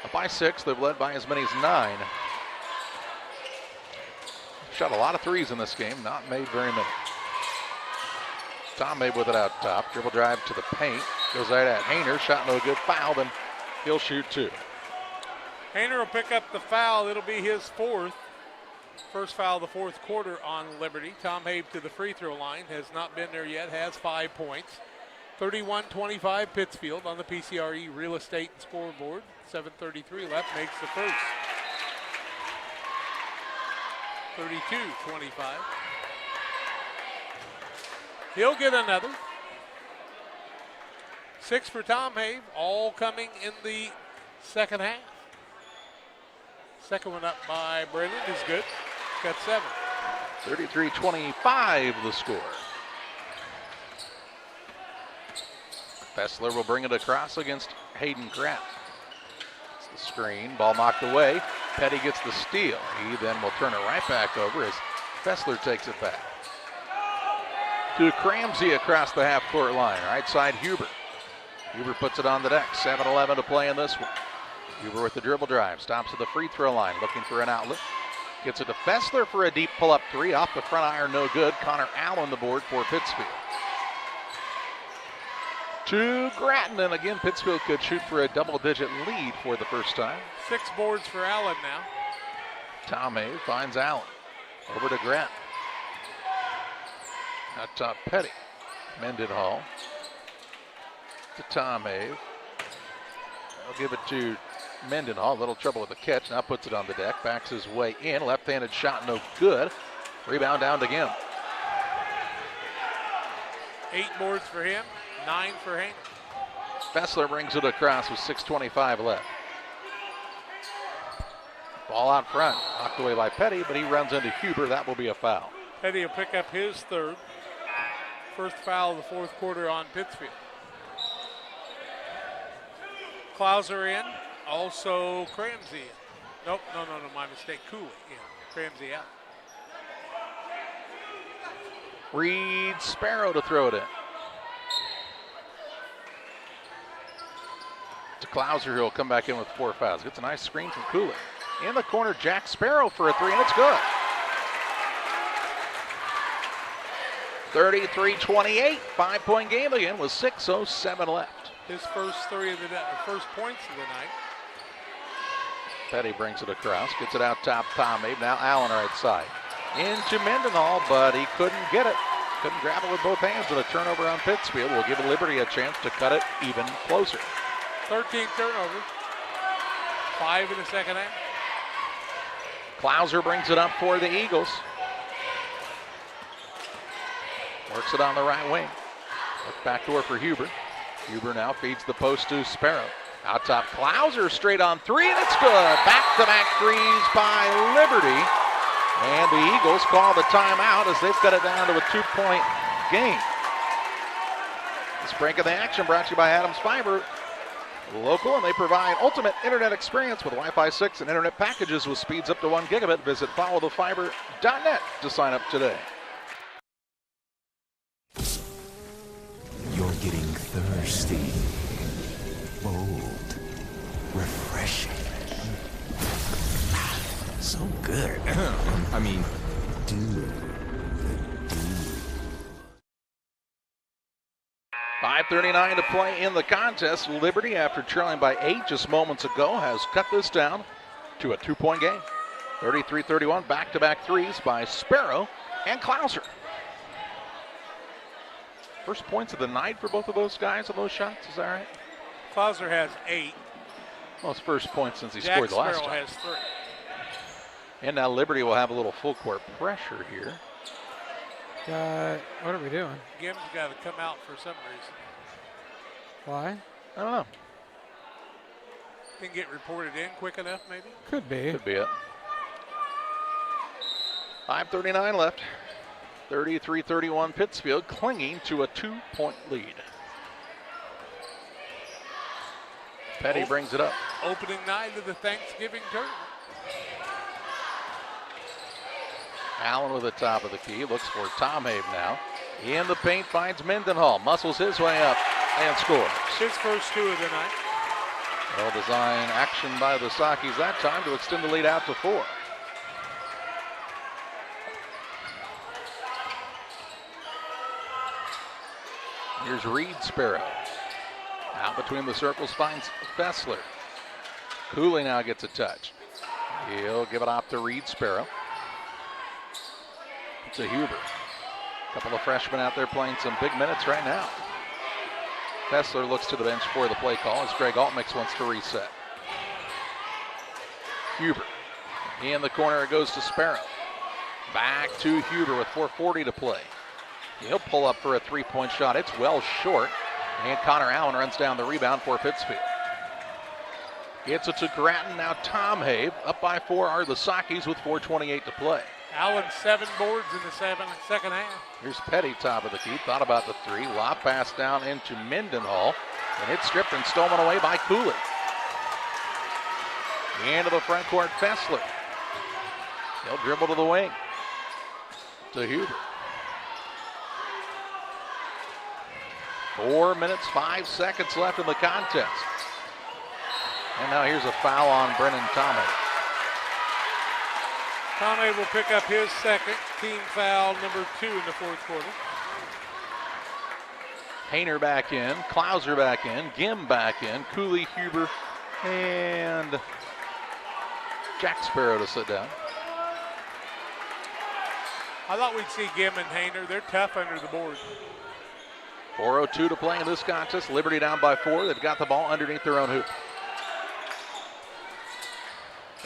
Up by 6, they've led by as many as 9. Shot a lot of threes in this game, not made very many. Tom made with it out top, dribble drive to the paint, goes right at Hayner, shot no good, foul, then he'll shoot 2. Hayner will pick up the foul, it'll be his 4th. First foul of the fourth quarter on Liberty. Tom Habe to the free throw line, has not been there yet, has 5 points. 31-25 Pittsfield on the PCRE Real Estate and Scoreboard. 7:33 left, makes the first. 32-25. He'll get another. 6 for Tom Habe, all coming in the second half. Second one up by Brennan is good. Got 7. 33-25 the score. Fessler will bring it across against Hayden Grattan. It's the screen, ball knocked away. Petty gets the steal. He then will turn it right back over as Fessler takes it back. To Cramsey across the half-court line. Right side, Huber. Huber puts it on the deck. 7:11 to play in this one. Huber with the dribble drive. Stops at the free throw line, looking for an outlet. Gets it to Fessler for a deep pull-up 3. Off the front iron, no good. Connor Allen the board for Pittsfield. To Grattan, and again, Pittsfield could shoot for a double-digit lead for the first time. 6 boards for Allen now. Tom Hay finds Allen. Over to Grattan. Out top, Petty. Mendenhall. To Tom Hay. I'll give it to Mendenhall. A little trouble with the catch. Now puts it on the deck. Backs his way in. Left-handed shot, no good. Rebound down to Gim. 8 boards for him. 9 for Hayner. Fessler brings it across with 6:25 left. Ball out front. Knocked away by Petty, but he runs into Huber. That will be a foul. Petty will pick up his 3rd. First foul of the fourth quarter on Pittsfield. Klauser in. Also Cramsey in. Nope, no, my mistake. Cooley in. Cramsey out. Reed Sparrow to throw it in. To Klauser, who'll come back in with 4 fouls. Gets a nice screen from Cooley. In the corner, Jack Sparrow for a 3, and it's good. 33-28, 5-point game again with 6:07 left. His first 3 of the first points of the night. Petty brings it across, gets it out top, Tom Abe. Now Allen right side. Into Mendenhall, but he couldn't get it. Couldn't grab it with both hands, and a turnover on Pittsfield will give Liberty a chance to cut it even closer. 13 turnovers. 5 in the second half. Klauser brings it up for the Eagles. Works it on the right wing. Look backdoor for Huber. Huber now feeds the post to Sparrow. Out top, Klauser straight on 3, and it's good. Back-to-back threes by Liberty. And the Eagles call the timeout as they've cut it down to a 2-point game. This break of the action brought to you by Adams Fiber. Local, and they provide ultimate internet experience with Wi-Fi 6 and internet packages with speeds up to 1 gigabit. Visit followthefiber.net to sign up today. You're getting thirsty. Bold. Refreshing. So good. I mean, dude. 5:39 to play in the contest. Liberty, after trailing by 8 just moments ago, has cut this down to a 2-point game. 33-31, back-to-back threes by Sparrow and Klauser. First points of the night for both of those guys on those shots, is that right? Klauser has 8. Well, his first point since he Jack scored the last Sparrow time. has 3. And now Liberty will have a little full court pressure here. What are we doing? Gim's got to come out for some reason. Why? I don't know. Didn't get reported in quick enough, maybe? Could be. Could be it. 5:39 left. 33-31 Pittsfield, clinging to a 2-point lead. Petty brings it up. Opening night of the Thanksgiving tournament. Allen with the top of the key, looks for Tom Habe now. In the paint finds Mendenhall, muscles his way up and scores. His first 2 of the night. Well design action by the Saukees that time to extend the lead out to 4. Here's Reed Sparrow. Out between the circles finds Fessler. Cooley now gets a touch. He'll give it off to Reed Sparrow. To Huber. A couple of freshmen out there playing some big minutes right now. Fessler looks to the bench for the play call as Greg Altmix wants to reset. Huber. In the corner it goes to Sparrow. Back to Huber with 4:40 to play. He'll pull up for a 3-point shot. It's well short. And Connor Allen runs down the rebound for Pittsfield. Gets it to Grattan. Now Tom Habe. Up by 4 are the Saukees with 4:28 to play. Allen 7 boards in the second half. Here's Petty, top of the key. Thought about the 3. Lob pass down into Mendenhall. And it's stripped and stolen away by Cooley. Into the front court, Fessler. He'll dribble to the wing. To Huber. 4 minutes, 5 seconds left in the contest. And now here's a foul on Brennan Tomei. Tomei will pick up his second team foul, number 2 in the fourth quarter. Hayner back in, Klauser back in, Gim back in, Cooley, Huber, and Jack Sparrow to sit down. I thought we'd see Gim and Hayner. They're tough under the board. 4:02 to play in this contest. Liberty down by 4. They've got the ball underneath their own hoop.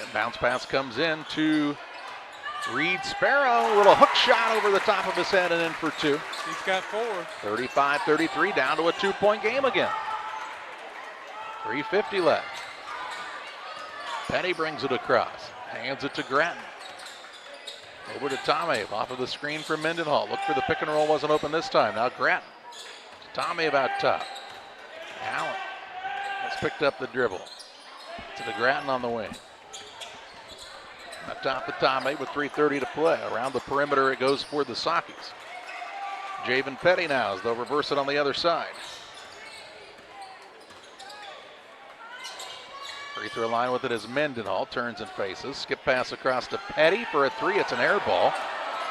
And bounce pass comes in to Reed Sparrow. A little hook shot over the top of his head and in for 2. He's got 4. 35-33, down to a 2-point game again. 3:50 left. Petty brings it across. Hands it to Grattan. Over to Tomei off of the screen from Mendenhall. Look for the pick and roll, wasn't open this time. Now Grattan. Tomei about top. Allen has picked up the dribble. To the Grattan on the wing. Up top of Tomei with 3:30 to play. Around the perimeter it goes for the Saukees. Javen Petty now as they'll reverse it on the other side. Free throw line with it is Mendenhall. Turns and faces. Skip pass across to Petty for a 3. It's an air ball.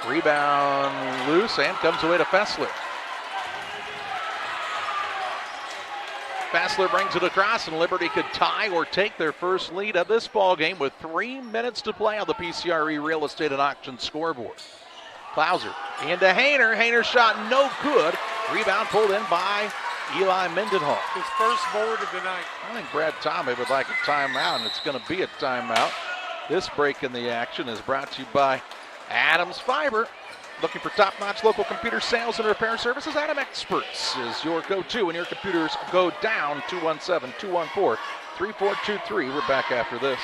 Rebound loose and comes away to Fessler. Fessler brings it across, and Liberty could tie or take their first lead of this ball game with 3 minutes to play on the PCRE Real Estate and Auction scoreboard. Klauser into Hayner. Hayner shot no good. Rebound pulled in by Eli Mendenhall. His first board of the night. I think Brad Tomei would like a timeout, and it's going to be a timeout. This break in the action is brought to you by Adams Fiber. Looking for top-notch local computer sales and repair services? Adam Experts is your go-to when your computers go down. 217-214-3423. We're back after this.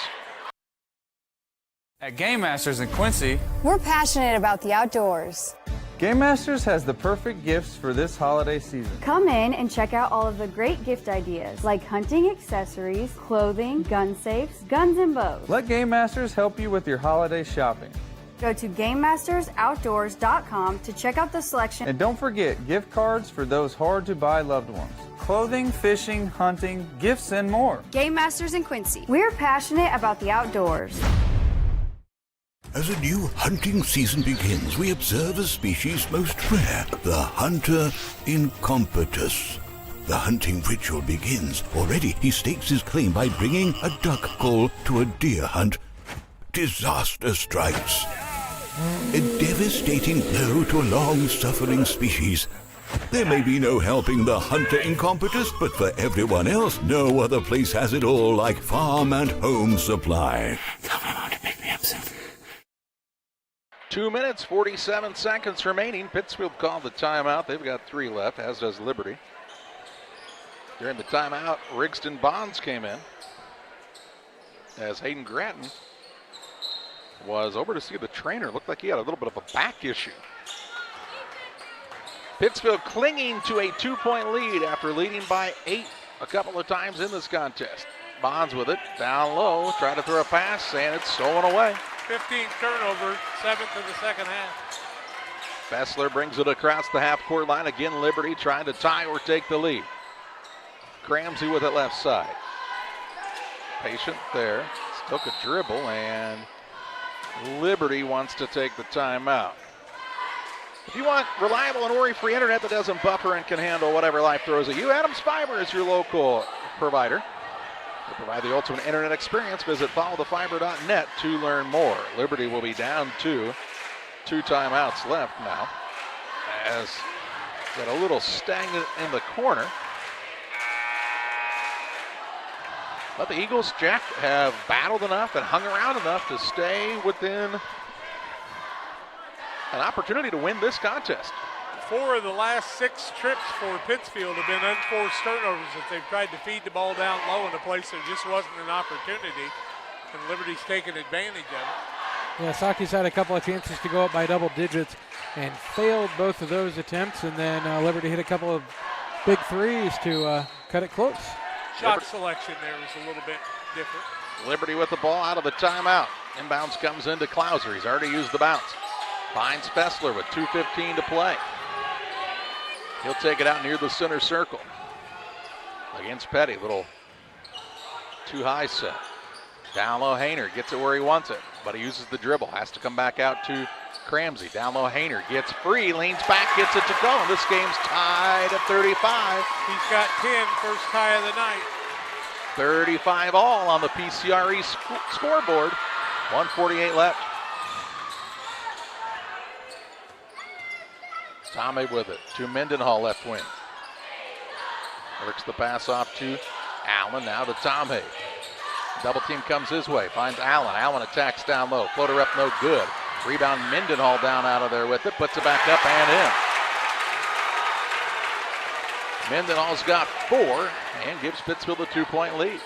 At Game Masters in Quincy, We're passionate about the outdoors. Game Masters has the perfect gifts for this holiday season. Come in and check out all of the great gift ideas like hunting accessories, clothing, gun safes, guns and bows. Let Game Masters help you with your holiday shopping. Go to GameMastersOutdoors.com to check out the selection. And don't forget gift cards for those hard-to-buy loved ones. Clothing, fishing, hunting, gifts, and more. Game Masters in Quincy. We're passionate about the outdoors. As a new hunting season begins, we observe a species most rare, the hunter incompetus. The hunting ritual begins. Already he stakes his claim by bringing a duck call to a deer hunt. Disaster strikes. A devastating blow to a long-suffering species. There may be no helping the hunter incompetus, but for everyone else, no other place has it all like Farm and Home Supply. Come on to pick me up soon. 2 minutes, 47 seconds remaining. Pittsfield called the timeout. They've got 3 left, as does Liberty. During the timeout, Rigston Bonds came in as Hayden Gratton was over to see the trainer. Looked like he had a little bit of a back issue. Pittsfield clinging to a 2-point lead after leading by 8 a couple of times in this contest. Bonds with it, down low, try to throw a pass, and it's stolen away. 15th turnover, 7th in the second half. Fessler brings it across the half-court line. Again, Liberty trying to tie or take the lead. Cramsey with it left side. Patient there. Took a dribble, and Liberty wants to take the timeout. If you want reliable and worry-free internet that doesn't buffer and can handle whatever life throws at you, Adams Fiber is your local provider. To provide the ultimate internet experience, visit followthefiber.net to learn more. Liberty will be down to 2 timeouts left now, as got a little stagnant in the corner. But the Eagles, Jack, have battled enough and hung around enough to stay within an opportunity to win this contest. 4 of the last 6 trips for Pittsfield have been unforced turnovers as they've tried to feed the ball down low in a place there just wasn't an opportunity, and Liberty's taken advantage of it. Yeah, Saukee's had a couple of chances to go up by double digits and failed both of those attempts, and then Liberty hit a couple of big threes to cut it close. Shot selection there was a little bit different. Liberty with the ball out of the timeout. Inbounds comes into Klauser. He's already used the bounce. Finds Fessler with 2:15 to play. He'll take it out near the center circle. Against Petty, little too high set. Down low, Hayner gets it where he wants it, but he uses the dribble. Has to come back out to Cramsey. Down low, Hayner gets free, leans back, gets it to go. And this game's tied at 35. He's got 10, first tie of the night. 35 all on the PCRE scoreboard. 1:48 left. Tommy with it to Mendenhall, left wing. Works the pass off to Allen, now to Tommy. Double team comes his way, finds Allen. Allen attacks down low, floater up no good. Rebound, Mendenhall down out of there with it, puts it back up and in. Mendenhall's got 4 and gives Pittsfield a 2-point lead.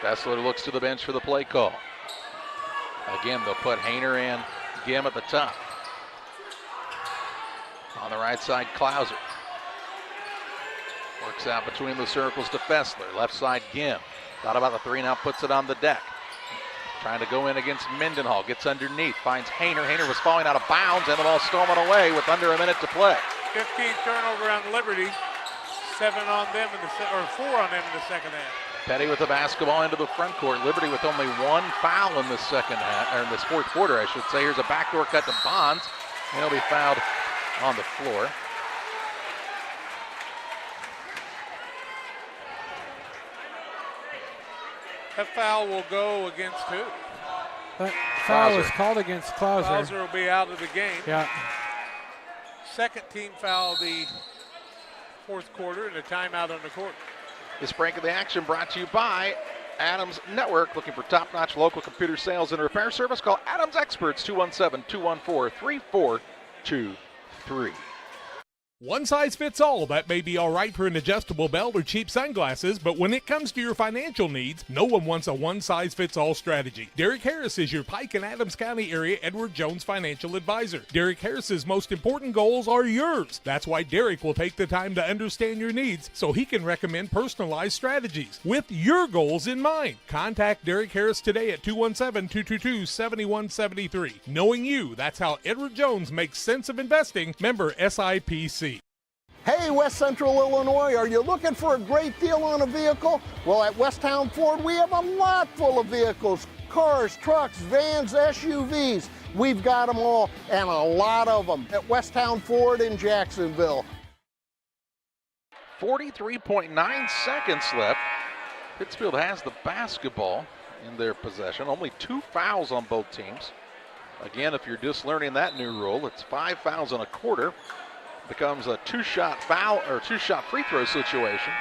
Fessler looks to the bench for the play call. Again, they'll put Hayner and Gim at the top. On the right side, Klauser. Works out between the circles to Fessler. Left side, Gim. Thought about the 3, now puts it on the deck. Trying to go in against Mendenhall. Gets underneath, finds Hayner. Hayner was falling out of bounds, and the ball stolen away with under a minute to play. 15th turnover on Liberty. 7 on them, or 4 on them in the second half. Petty with the basketball into the front court. Liberty with only 1 foul in the second half, or in this fourth quarter, I should say. Here's a backdoor cut to Bonds, and he'll be fouled on the floor. That foul will go against who? That foul was called against Klauser. Klauser will be out of the game. Yeah. Second team foul of the fourth quarter and a timeout on the court. This break of the action brought to you by Adams Network. Looking for top-notch local computer sales and repair service? Call Adams Experts, 217-214-3423. One size fits all. That may be all right for an adjustable belt or cheap sunglasses, but when it comes to your financial needs, no one wants a one-size-fits-all strategy. Derek Harris is your Pike and Adams County area Edward Jones financial advisor. Derek Harris's most important goals are yours. That's why Derek will take the time to understand your needs so he can recommend personalized strategies with your goals in mind. Contact Derek Harris today at 217-222-7173. Knowing you, that's how Edward Jones makes sense of investing. Member SIPC. Hey, West Central Illinois, are you looking for a great deal on a vehicle? Well, at Westtown Ford, we have a lot full of vehicles. Cars, trucks, vans, SUVs. We've got them all, and a lot of them at Westtown Ford in Jacksonville. 43.9 seconds left. Pittsfield has the basketball in their possession. Only 2 fouls on both teams. Again, if you're just learning that new rule, it's 5 fouls in a quarter. Becomes a 2-shot foul or 2-shot free throw situation.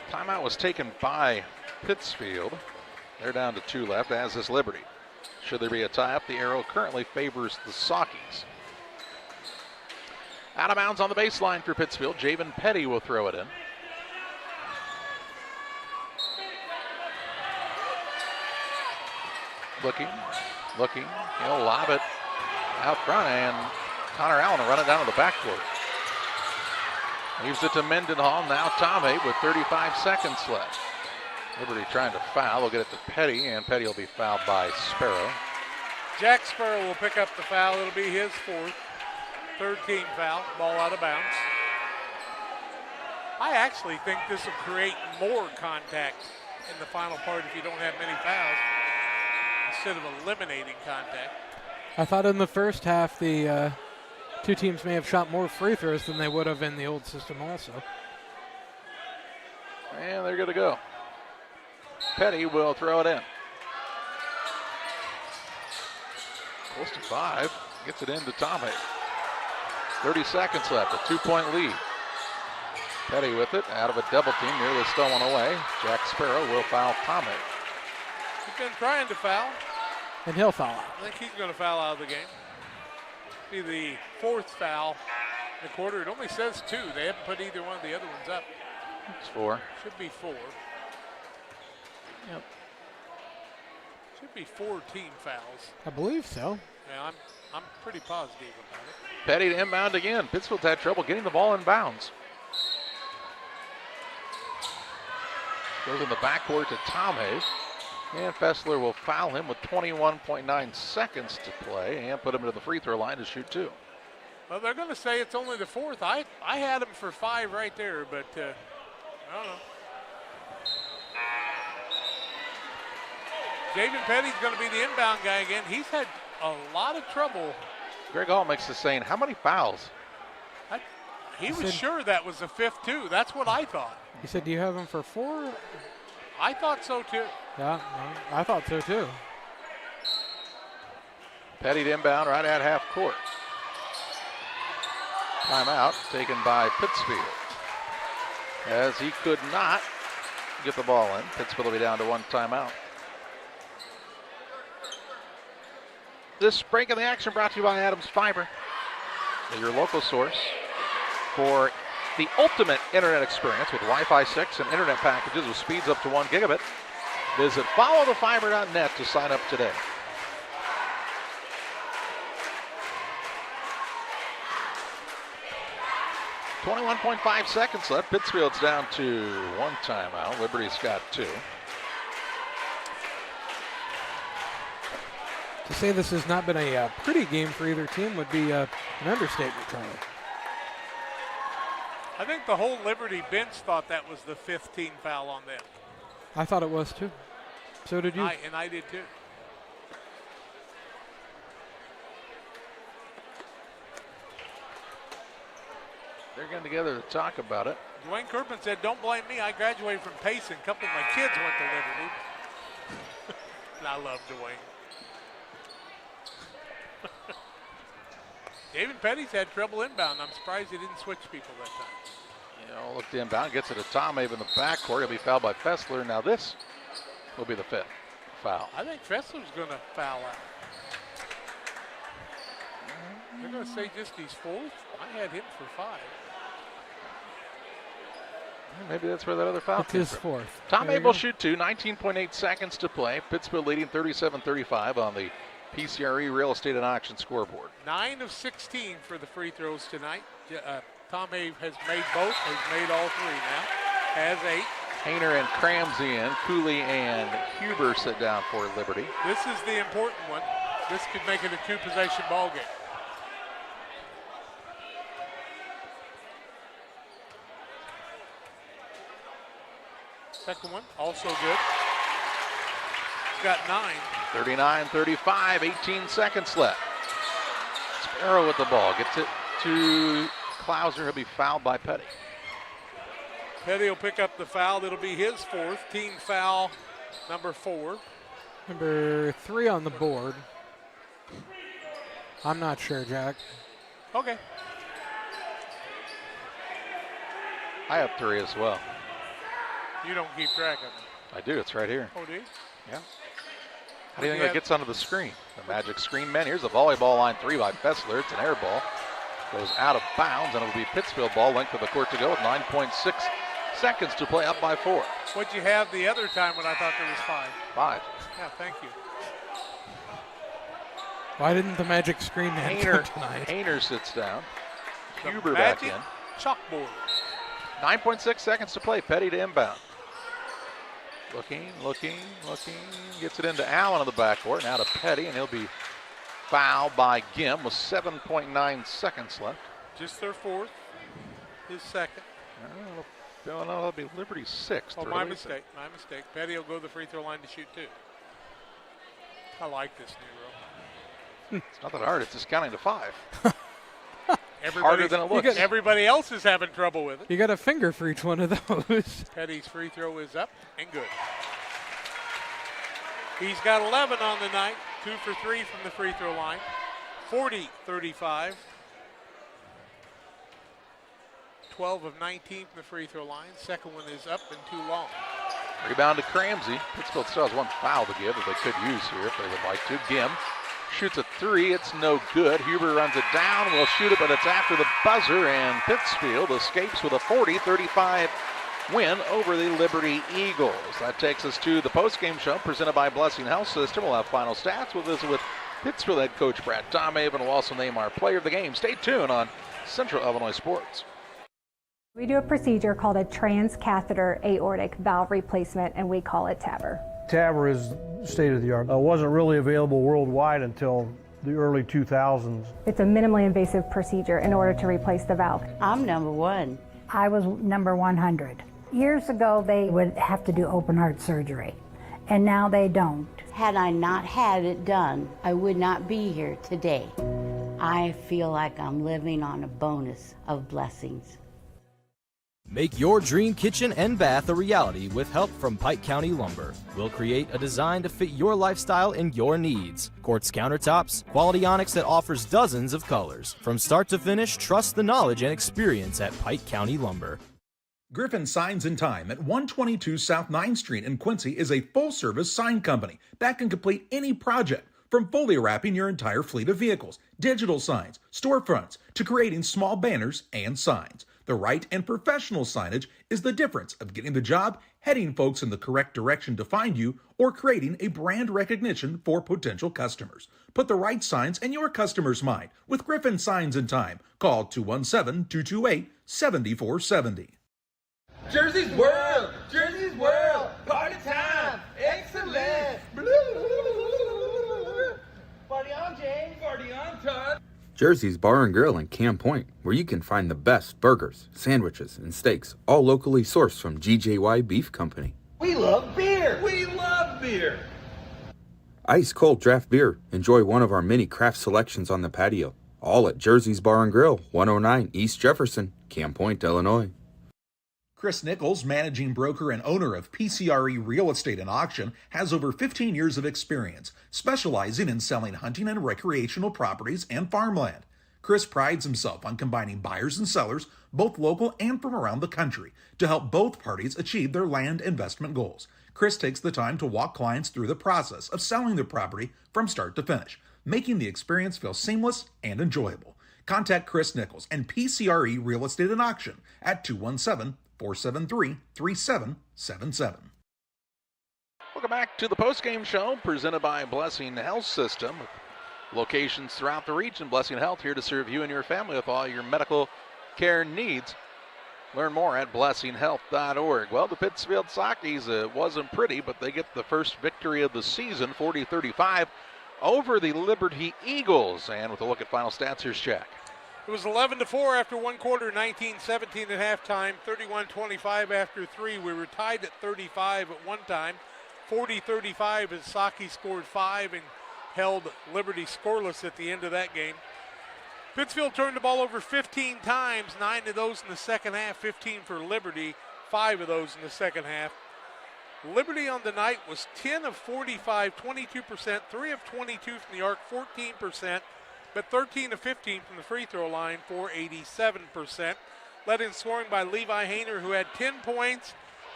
Timeout was taken by Pittsfield. They're down to 2 left, as is Liberty. Should there be a tie-up, the arrow currently favors the Saukees. Out of bounds on the baseline for Pittsfield. Javen Petty will throw it in. Looking, he'll lob it out front, and Connor Allen will run it down to the backcourt. Leaves it to Mendenhall. Now Tomei with 35 seconds left. Liberty trying to foul. They'll get it to Petty, and Petty will be fouled by Sparrow. Jack Sparrow will pick up the foul. It'll be his 4th. 13 foul. Ball out of bounds. I actually think this will create more contact in the final part if you don't have many fouls, instead of eliminating contact. I thought in the first half the two teams may have shot more free throws than they would have in the old system also. And they're going to go. Petty will throw it in. Close to 5. Gets it into Tomei. 30 seconds left. A 2-point lead. Petty with it. Out of a double team. Nearly stolen away. Jack Sparrow will foul Tomei. He's been trying to foul. And he'll foul out. I think he's going to foul out of the game. Be the 4th foul in the quarter. It only says 2. They haven't put either one of the other ones up. It's 4. Should be 4. Yep. Should be 4 team fouls. I believe so. Yeah, I'm pretty positive about it. Petty to inbound again. Pittsfield's had trouble getting the ball in bounds. Goes in the backcourt to Tomei. And Fessler will foul him with 21.9 seconds to play and put him to the free throw line to shoot 2. Well, they're going to say it's only the 4th. I had him for 5 right there, but I don't know. Javen Petty's going to be the inbound guy again. He's had a lot of trouble. Greg Allmix is saying, how many fouls? He was sure that was the 5th, too. That's what I thought. He said, do you have him for 4? I thought so, too. Yeah, I thought so, too. Petty to inbound right at half court. Timeout taken by Pittsfield, as he could not get the ball in. Pittsfield will be down to 1 timeout. This break of the action brought to you by Adams Fiber, your local source for the ultimate internet experience with Wi-Fi 6 and internet packages with speeds up to 1 gigabit. Visit followthefiber.net to sign up today. .5 seconds left. Pittsfield's down to 1 timeout. Liberty's got 2. To say this has not been a pretty game for either team would be an understatement, Charlie. I think the whole Liberty bench thought that was the 15th foul on them. I thought it was too. So did you. And I did too. They're getting together to talk about it. Dwayne Kirkman said, don't blame me. I graduated from Payson. A couple of my kids went to Liberty. And I love Dwayne. David Petty's had trouble inbound. I'm surprised he didn't switch people that time. Look to inbound, gets it to Tomei in the backcourt. He'll be fouled by Fessler. Now this will be the 5th foul. I think Fessler's going to foul out. They're going to say just he's fourth. I had him for 5. Maybe that's where that other foul It's came his from. fourth. Tom There you Abe will go. shoot 2, 19.8 seconds to play. Pittsfield leading 37-35 on the PCRE Real Estate and Auction scoreboard. 9 of 16 for the free throws tonight. Tom Have has made both, has made all 3 now. Has 8. Hayner and Cramsey in. Cooley and Huber sit down for Liberty. This is the important one. This could make it a 2-possession ball game. Second one, also good. He's got 9. 39-35, 18 seconds left. Sparrow with the ball. Gets it to Klauser. He'll be fouled by Petty. Petty will pick up the foul. That'll be his 4th. Team foul number 4. Number 3 on the board. I'm not sure, Jack. Okay. I have 3 as well. You don't keep track of them. I do. It's right here. Oh, do you? Yeah. How do you think that gets onto the screen? The magic screen men. Here's a volleyball line 3 by Fessler. It's an air ball. Goes out of bounds, and it'll be Pittsfield ball. Length of the court to go with 9.6 seconds to play, up by 4. What'd you have the other time when I thought there was 5? 5. Yeah, thank you. Why didn't the magic screen man come tonight? Hayner sits down. The Huber back magic in. Chalkboard. 9.6 seconds to play. Petty to inbound. Looking. Gets it into Allen on the backcourt. Now to Petty, and he'll be fouled by Gim with 7.9 seconds left. Just their 4th. His 2nd. No, that'll be Liberty's 6th. Oh, my mistake. Petty will go to the free throw line to shoot 2. I like this new rule. It's not that hard. It's just counting to 5. Harder than it looks. Everybody else is having trouble with it. You got a finger for each one of those. Petty's free throw is up and good. He's got 11 on the night, 2 for 3 from the free throw line. 40-35. 12 of 19 from the free throw line. Second one is up and too long. Rebound to Cramsey. Pittsfield still has 1 foul to give that they could use here if they would like to. Gim shoots a 3. It's no good. Huber runs it down. Will shoot it, but it's after the buzzer, and Pittsfield escapes with a 40-35 win over the Liberty Eagles. That takes us to the postgame show presented by Blessing Health System. We'll have final stats. We'll visit with Pittsfield head coach Brad Tom Aben. We'll also name our player of the game. Stay tuned on Central Illinois Sports. We do a procedure called a transcatheter aortic valve replacement, and we call it TAVR. TAVR is state of the art. Wasn't really available worldwide until the early 2000s. It's a minimally invasive procedure in order to replace the valve. I'm number 1. I was number 100. Years ago, they would have to do open heart surgery, and now they don't. Had I not had it done, I would not be here today. I feel like I'm living on a bonus of blessings. Make your dream kitchen and bath a reality with help from Pike County Lumber. We'll create a design to fit your lifestyle and your needs. Quartz countertops, quality onyx that offers dozens of colors. From start to finish, trust the knowledge and experience at Pike County Lumber. Griffin Signs and Time at 122 South 9th Street in Quincy is a full-service sign company that can complete any project, from fully wrapping your entire fleet of vehicles, digital signs, storefronts, to creating small banners and signs. The right and professional signage is the difference of getting the job, heading folks in the correct direction to find you, or creating a brand recognition for potential customers. Put the right signs in your customer's mind with Griffin Signs and Time. Call 217-228-7470. Jersey's World! Jersey's World! Party time! Excellent! Party on, James! Party on, Todd! Jersey's Bar and Grill in Camp Point, where you can find the best burgers, sandwiches, and steaks, all locally sourced from GJY Beef Company. We love beer! We love beer! Ice cold draft beer. Enjoy one of our many craft selections on the patio. All at Jersey's Bar and Grill, 109 East Jefferson, Camp Point, Illinois. Chris Nichols, managing broker and owner of PCRE Real Estate and Auction, has over 15 years of experience, specializing in selling hunting and recreational properties and farmland. Chris prides himself on combining buyers and sellers, both local and from around the country, to help both parties achieve their land investment goals. Chris takes the time to walk clients through the process of selling their property from start to finish, making the experience feel seamless and enjoyable. Contact Chris Nichols and PCRE Real Estate and Auction at 217-473-3777. Welcome back to the postgame show presented by Blessing Health System. Locations throughout the region. Blessing Health here to serve you and your family with all your medical care needs. Learn more at blessinghealth.org. Well, the Pittsfield Saukees, it wasn't pretty, but they get the first victory of the season, 40-35, over the Liberty Eagles. And with a look at final stats, here's Jack. It was 11-4 after one quarter, 19-17 at halftime, 31-25 after three. We were tied at 35 at one time, 40-35 as Saukee scored 5 and held Liberty scoreless at the end of that game. Pittsfield turned the ball over 15 times, 9 of those in the second half, 15 for Liberty, 5 of those in the second half. Liberty on the night was 10 of 45, 22%, 3 of 22 from the arc, 14%, but 13 of 15 from the free throw line for 87%. Led in scoring by Levi Hayner, who had 10 points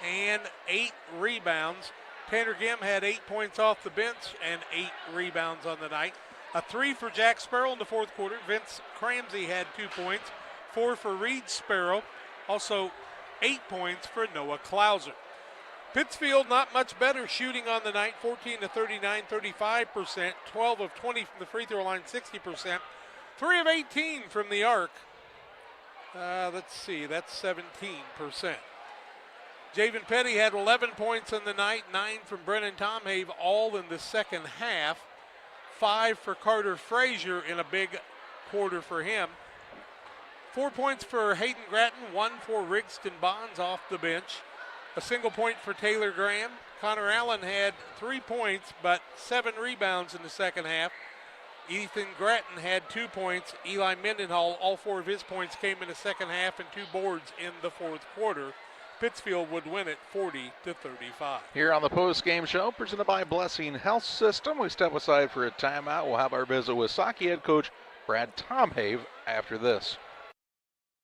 and 8 rebounds. Tanner Gim had 8 points off the bench and 8 rebounds on the night. A 3 for Jack Sparrow in the fourth quarter. Vince Cramsey had 2 points, 4 for Reed Sparrow. Also 8 points for Noah Klauser. Pittsfield not much better shooting on the night, 14 to 39, 35%, 12 of 20 from the free throw line, 60%, 3 of 18 from the arc. Let's see, that's 17%. Javen Petty had 11 points on the night, 9 from Brennan Tomhave, all in the second half. 5 for Carter Frazier in a big quarter for him. 4 points for Hayden Gratton, 1 for Rigston Bonds off the bench. A single point for Taylor Graham. Connor Allen had 3 points, but 7 rebounds in the second half. Ethan Gratton had 2 points. Eli Mendenhall, all 4 of his points came in the second half and 2 boards in the fourth quarter. Pittsfield would win it 40-35. Here on the post-game show, presented by Blessing Health System, we step aside for a timeout. We'll have our visit with Saukee head coach Brad Tomhave after this.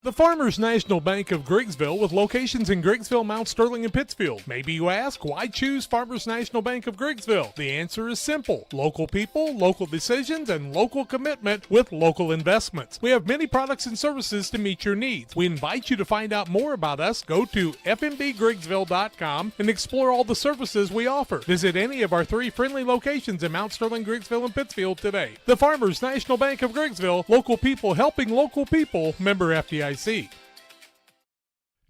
The Farmers National Bank of Griggsville with locations in Griggsville, Mount Sterling, and Pittsfield. Maybe you ask, why choose Farmers National Bank of Griggsville? The answer is simple. Local people, local decisions, and local commitment with local investments. We have many products and services to meet your needs. We invite you to find out more about us. Go to fmbgriggsville.com and explore all the services we offer. Visit any of our 3 friendly locations in Mount Sterling, Griggsville, and Pittsfield today. The Farmers National Bank of Griggsville, local people helping local people, member FDIC.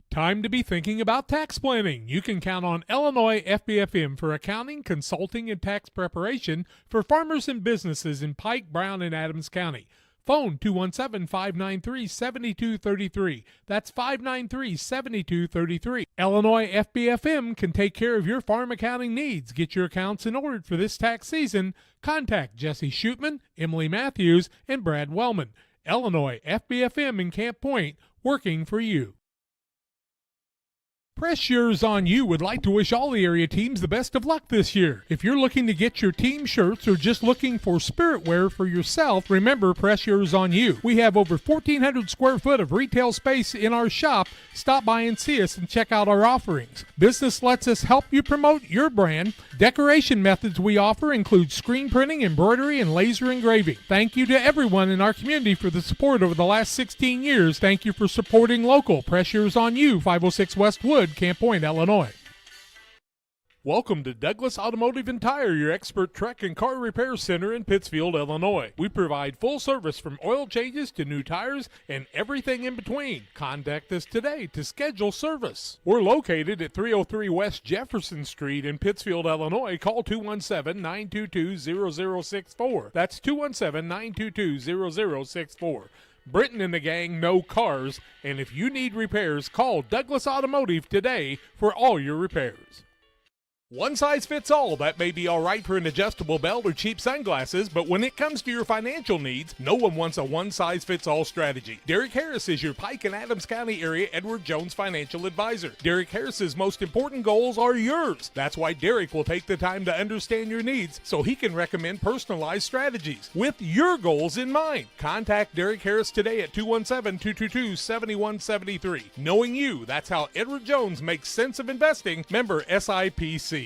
Time to be thinking about tax planning. You can count on Illinois FBFM for accounting, consulting, and tax preparation for farmers and businesses in Pike, Brown, and Adams County. Phone 217-593-7233. That's 593-7233. Illinois FBFM can take care of your farm accounting needs. Get your accounts in order for this tax season. Contact Jesse Shootman, Emily Matthews, and Brad Wellman. Illinois FBFM in Camp Point, working for you. Press Yours On You would like to wish all the area teams the best of luck this year. If you're looking to get your team shirts or just looking for spirit wear for yourself, remember Press Yours On You. We have over 1,400 square foot of retail space in our shop. Stop by and see us and check out our offerings. Business lets us help you promote your brand. Decoration methods we offer include screen printing, embroidery, and laser engraving. Thank you to everyone in our community for the support over the last 16 years. Thank you for supporting local. Press Yours On You, 506 West Wood, Camp Point, Illinois. Welcome to Douglas Automotive and Tire, your expert truck and car repair center in Pittsfield, Illinois. We provide full service from oil changes to new tires and everything in between. Contact us today to schedule service. We're located at 303 West Jefferson Street in Pittsfield, Illinois. Call 217-922-0064. That's 217-922-0064. Britton and the gang know cars, and if you need repairs, call Douglas Automotive today for all your repairs. One size fits all. That may be all right for an adjustable belt or cheap sunglasses, but when it comes to your financial needs, no one wants a one-size-fits-all strategy. Derek Harris is your Pike and Adams County area Edward Jones financial advisor. Derek Harris's most important goals are yours. That's why Derek will take the time to understand your needs so he can recommend personalized strategies with your goals in mind. Contact Derek Harris today at 217-222-7173. Knowing you, that's how Edward Jones makes sense of investing. Member SIPC.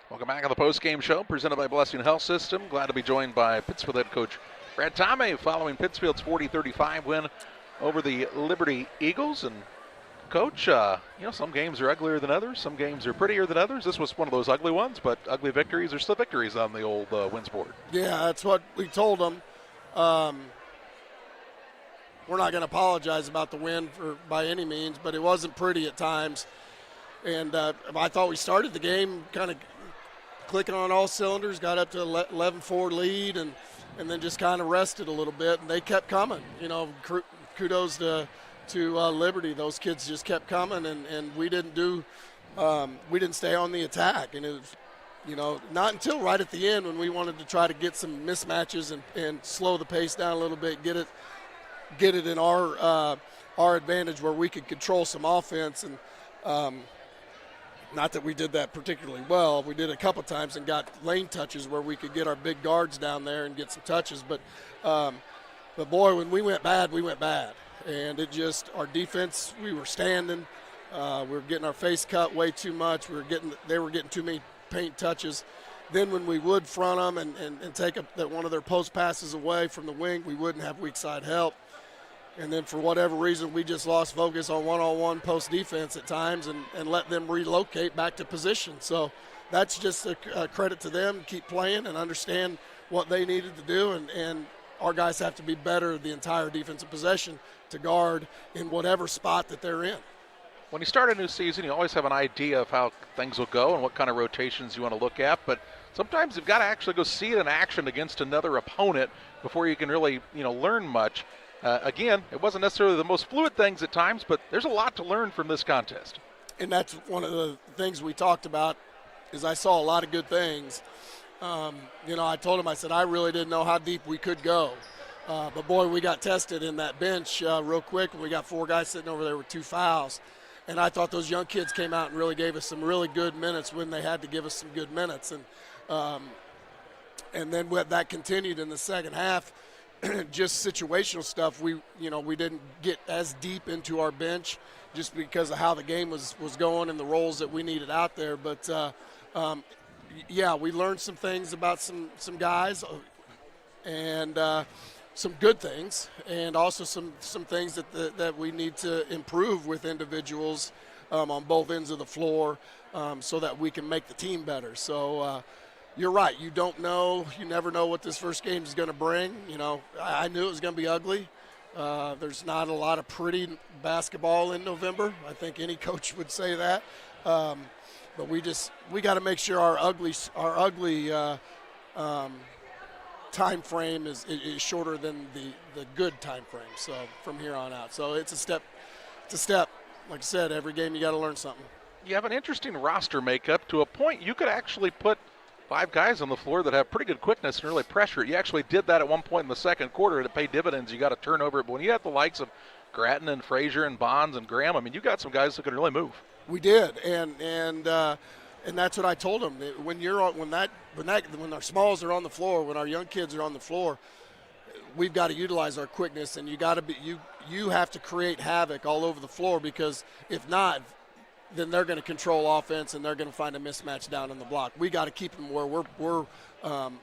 Welcome back on the Postgame Show, presented by Blessing Health System. Glad to be joined by Pittsfield head coach Brad Tomei following Pittsfield's 40-35 win over the Liberty Eagles. And Coach, some games are uglier than others. Some games are prettier than others. This was one of those ugly ones, but ugly victories are still victories on the old wins board. Yeah, that's what we told them. We're not going to apologize about the win by any means, but it wasn't pretty at times. And I thought we started the game kind of clicking on all cylinders, got up to 11-4 lead, and then just kind of rested a little bit, and they kept coming. Kudos to Liberty. Those kids just kept coming, and we didn't stay on the attack. And it was, not until right at the end when we wanted to try to get some mismatches and slow the pace down a little bit, get it in our advantage where we could control some offense. And not that we did that particularly well. We did a couple times and got lane touches where we could get our big guards down there and get some touches. But boy, when we went bad, we went bad. And our defense, we were standing. We were getting our face cut way too much. They were getting too many paint touches. Then when we would front them and take one of their post passes away from the wing, we wouldn't have weak side help. And then for whatever reason, we just lost focus on one-on-one post defense at times and let them relocate back to position. So that's just a credit to them. Keep playing and understand what they needed to do. And our guys have to be better the entire defensive possession to guard in whatever spot that they're in. When you start a new season, you always have an idea of how things will go and what kind of rotations you want to look at. But sometimes you've got to actually go see it in action against another opponent before you can really, learn much. Again, it wasn't necessarily the most fluid things at times, but there's a lot to learn from this contest. And that's one of the things we talked about is I saw a lot of good things. I told him, I said, I really didn't know how deep we could go. But, boy, we got tested in that bench real quick, and we got 4 guys sitting over there with 2 fouls. And I thought those young kids came out and really gave us some really good minutes when they had to give us some good minutes. And then that continued in the second half. Just situational stuff. We didn't get as deep into our bench just because of how the game was going and the roles that we needed out there. But we learned some things about some guys and some good things, and also some things that we need to improve with individuals on both ends of the floor so that we can make the team better. So. You're right. You don't know. You never know what this first game is going to bring. I knew it was going to be ugly. There's not a lot of pretty basketball in November. I think any coach would say that. But we got to make sure our ugly time frame is shorter than the good time frame. So from here on out. So it's a step. Like I said, every game you got to learn something. You have an interesting roster makeup to a point. You could actually put 5 guys on the floor that have pretty good quickness and really pressure. You actually did that at one point in the second quarter, and it paid dividends. You got to turn over. But when you have the likes of Gratton and Frazier and Bonds and Graham, you got some guys that can really move. We did, and that's what I told them. When our smalls are on the floor, when our young kids are on the floor, we've got to utilize our quickness, and you have to create havoc all over the floor, because if not, then they're going to control offense and they're going to find a mismatch down in the block. We got to keep them where we're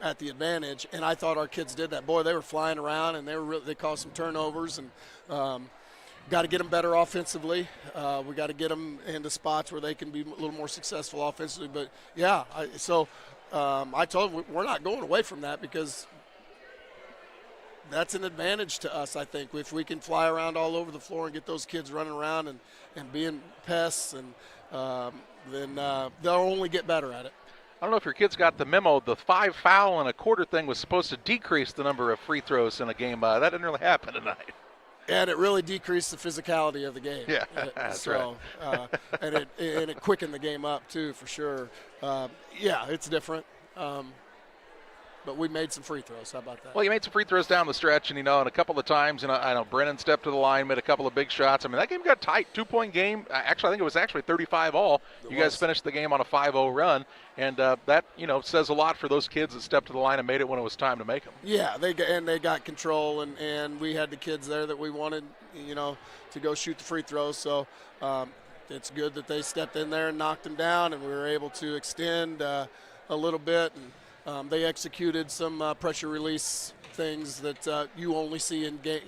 at the advantage, and I thought our kids did that. Boy, they were flying around, and they caused some turnovers, and got to get them better offensively. We got to get them into spots where they can be a little more successful offensively. But I told them we're not going away from that, because that's an advantage to us, I think. If we can fly around all over the floor and get those kids running around and being pests, and then they'll only get better at it. I don't know if your kids got the memo. The 5 foul and a quarter thing was supposed to decrease the number of free throws in a game. That didn't really happen tonight. And it really decreased the physicality of the game. Yeah, that's right. And it quickened the game up too, for sure. It's different. But we made some free throws. How about that? Well, you made some free throws down the stretch, and and a couple of times, I know Brennan stepped to the line, made a couple of big shots. That game got tight, 2-point game. Actually, I think it was 35 all. You guys finished the game on a 5-0 run, and that says a lot for those kids that stepped to the line and made it when it was time to make them. Yeah, they got control, and we had the kids there that we wanted, to go shoot the free throws. So it's good that they stepped in there and knocked them down, and we were able to extend. a little bit, and they executed some pressure release things that you only see in game.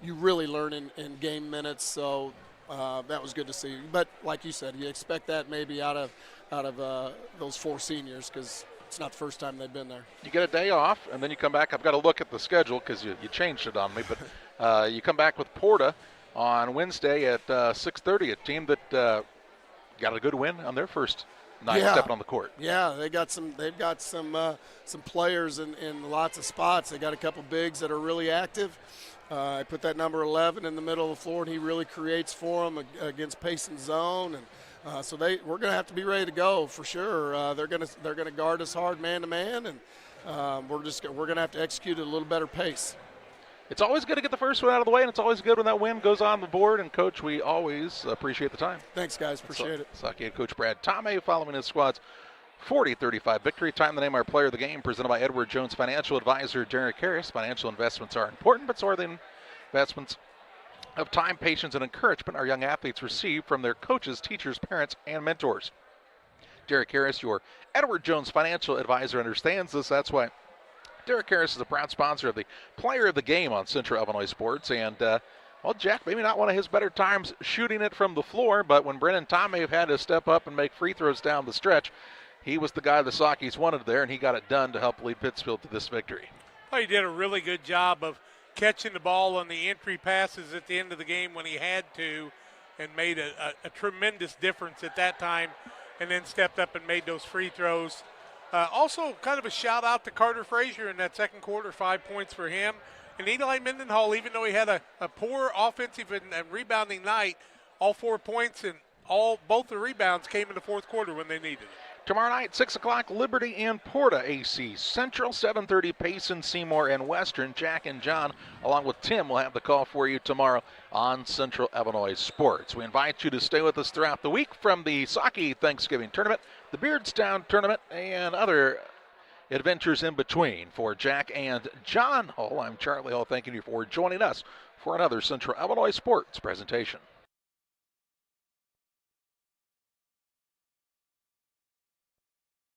You really learn in game minutes. So that was good to see. But like you said, you expect that maybe out of those 4 seniors, because it's not the first time they've been there. You get a day off, and then you come back. I've got to look at the schedule because you changed it on me. But you come back with Porta on Wednesday at 6:30, a team that got a good win on their first night stepping on the court. Yeah, they've got some players in lots of spots. They got a couple bigs that are really active. I put that number 11 in the middle of the floor, and he really creates for them against pace and zone. And so we're going to have to be ready to go for sure. They're going to guard us hard man to man, and we're going to have to execute at a little better pace. It's always good to get the first one out of the way, and it's always good when that win goes on the board. And, Coach, we always appreciate the time. Thanks, guys. Appreciate it. Saukee head coach Brad Tourney following his squad's 40-35 victory. Time to name our player of the game, presented by Edward Jones Financial Advisor Derek Harris. Financial investments are important, but so are the investments of time, patience, and encouragement our young athletes receive from their coaches, teachers, parents, and mentors. Derek Harris, your Edward Jones Financial Advisor, understands this. That's why Derek Harris is a proud sponsor of the Player of the Game on Central Illinois Sports. And, well, Jack, maybe not one of his better times shooting it from the floor, but when Brennan Tomei had to step up and make free throws down the stretch, he was the guy the Saukees wanted there, and he got it done to help lead Pittsfield to this victory. Well, he did a really good job of catching the ball on the entry passes at the end of the game when he had to, and made a tremendous difference at that time, and then stepped up and made those free throws. Also, kind of a shout out to Carter Frazier in that second quarter, 5 points for him. And Eli Mendenhall, even though he had a poor offensive and rebounding night, all 4 points and both the rebounds came in the fourth quarter when they needed it. Tomorrow night, 6 o'clock, Liberty and Porta AC Central, 7:30 Payson, Seymour, and Western. Jack and John, along with Tim, will have the call for you tomorrow on Central Illinois Sports. We invite you to stay with us throughout the week from the Saukee Thanksgiving Tournament, the Beardstown Tournament, and other adventures in between. For Jack and John Hull, I'm Charlie Hull, thanking you for joining us for another Central Illinois Sports presentation.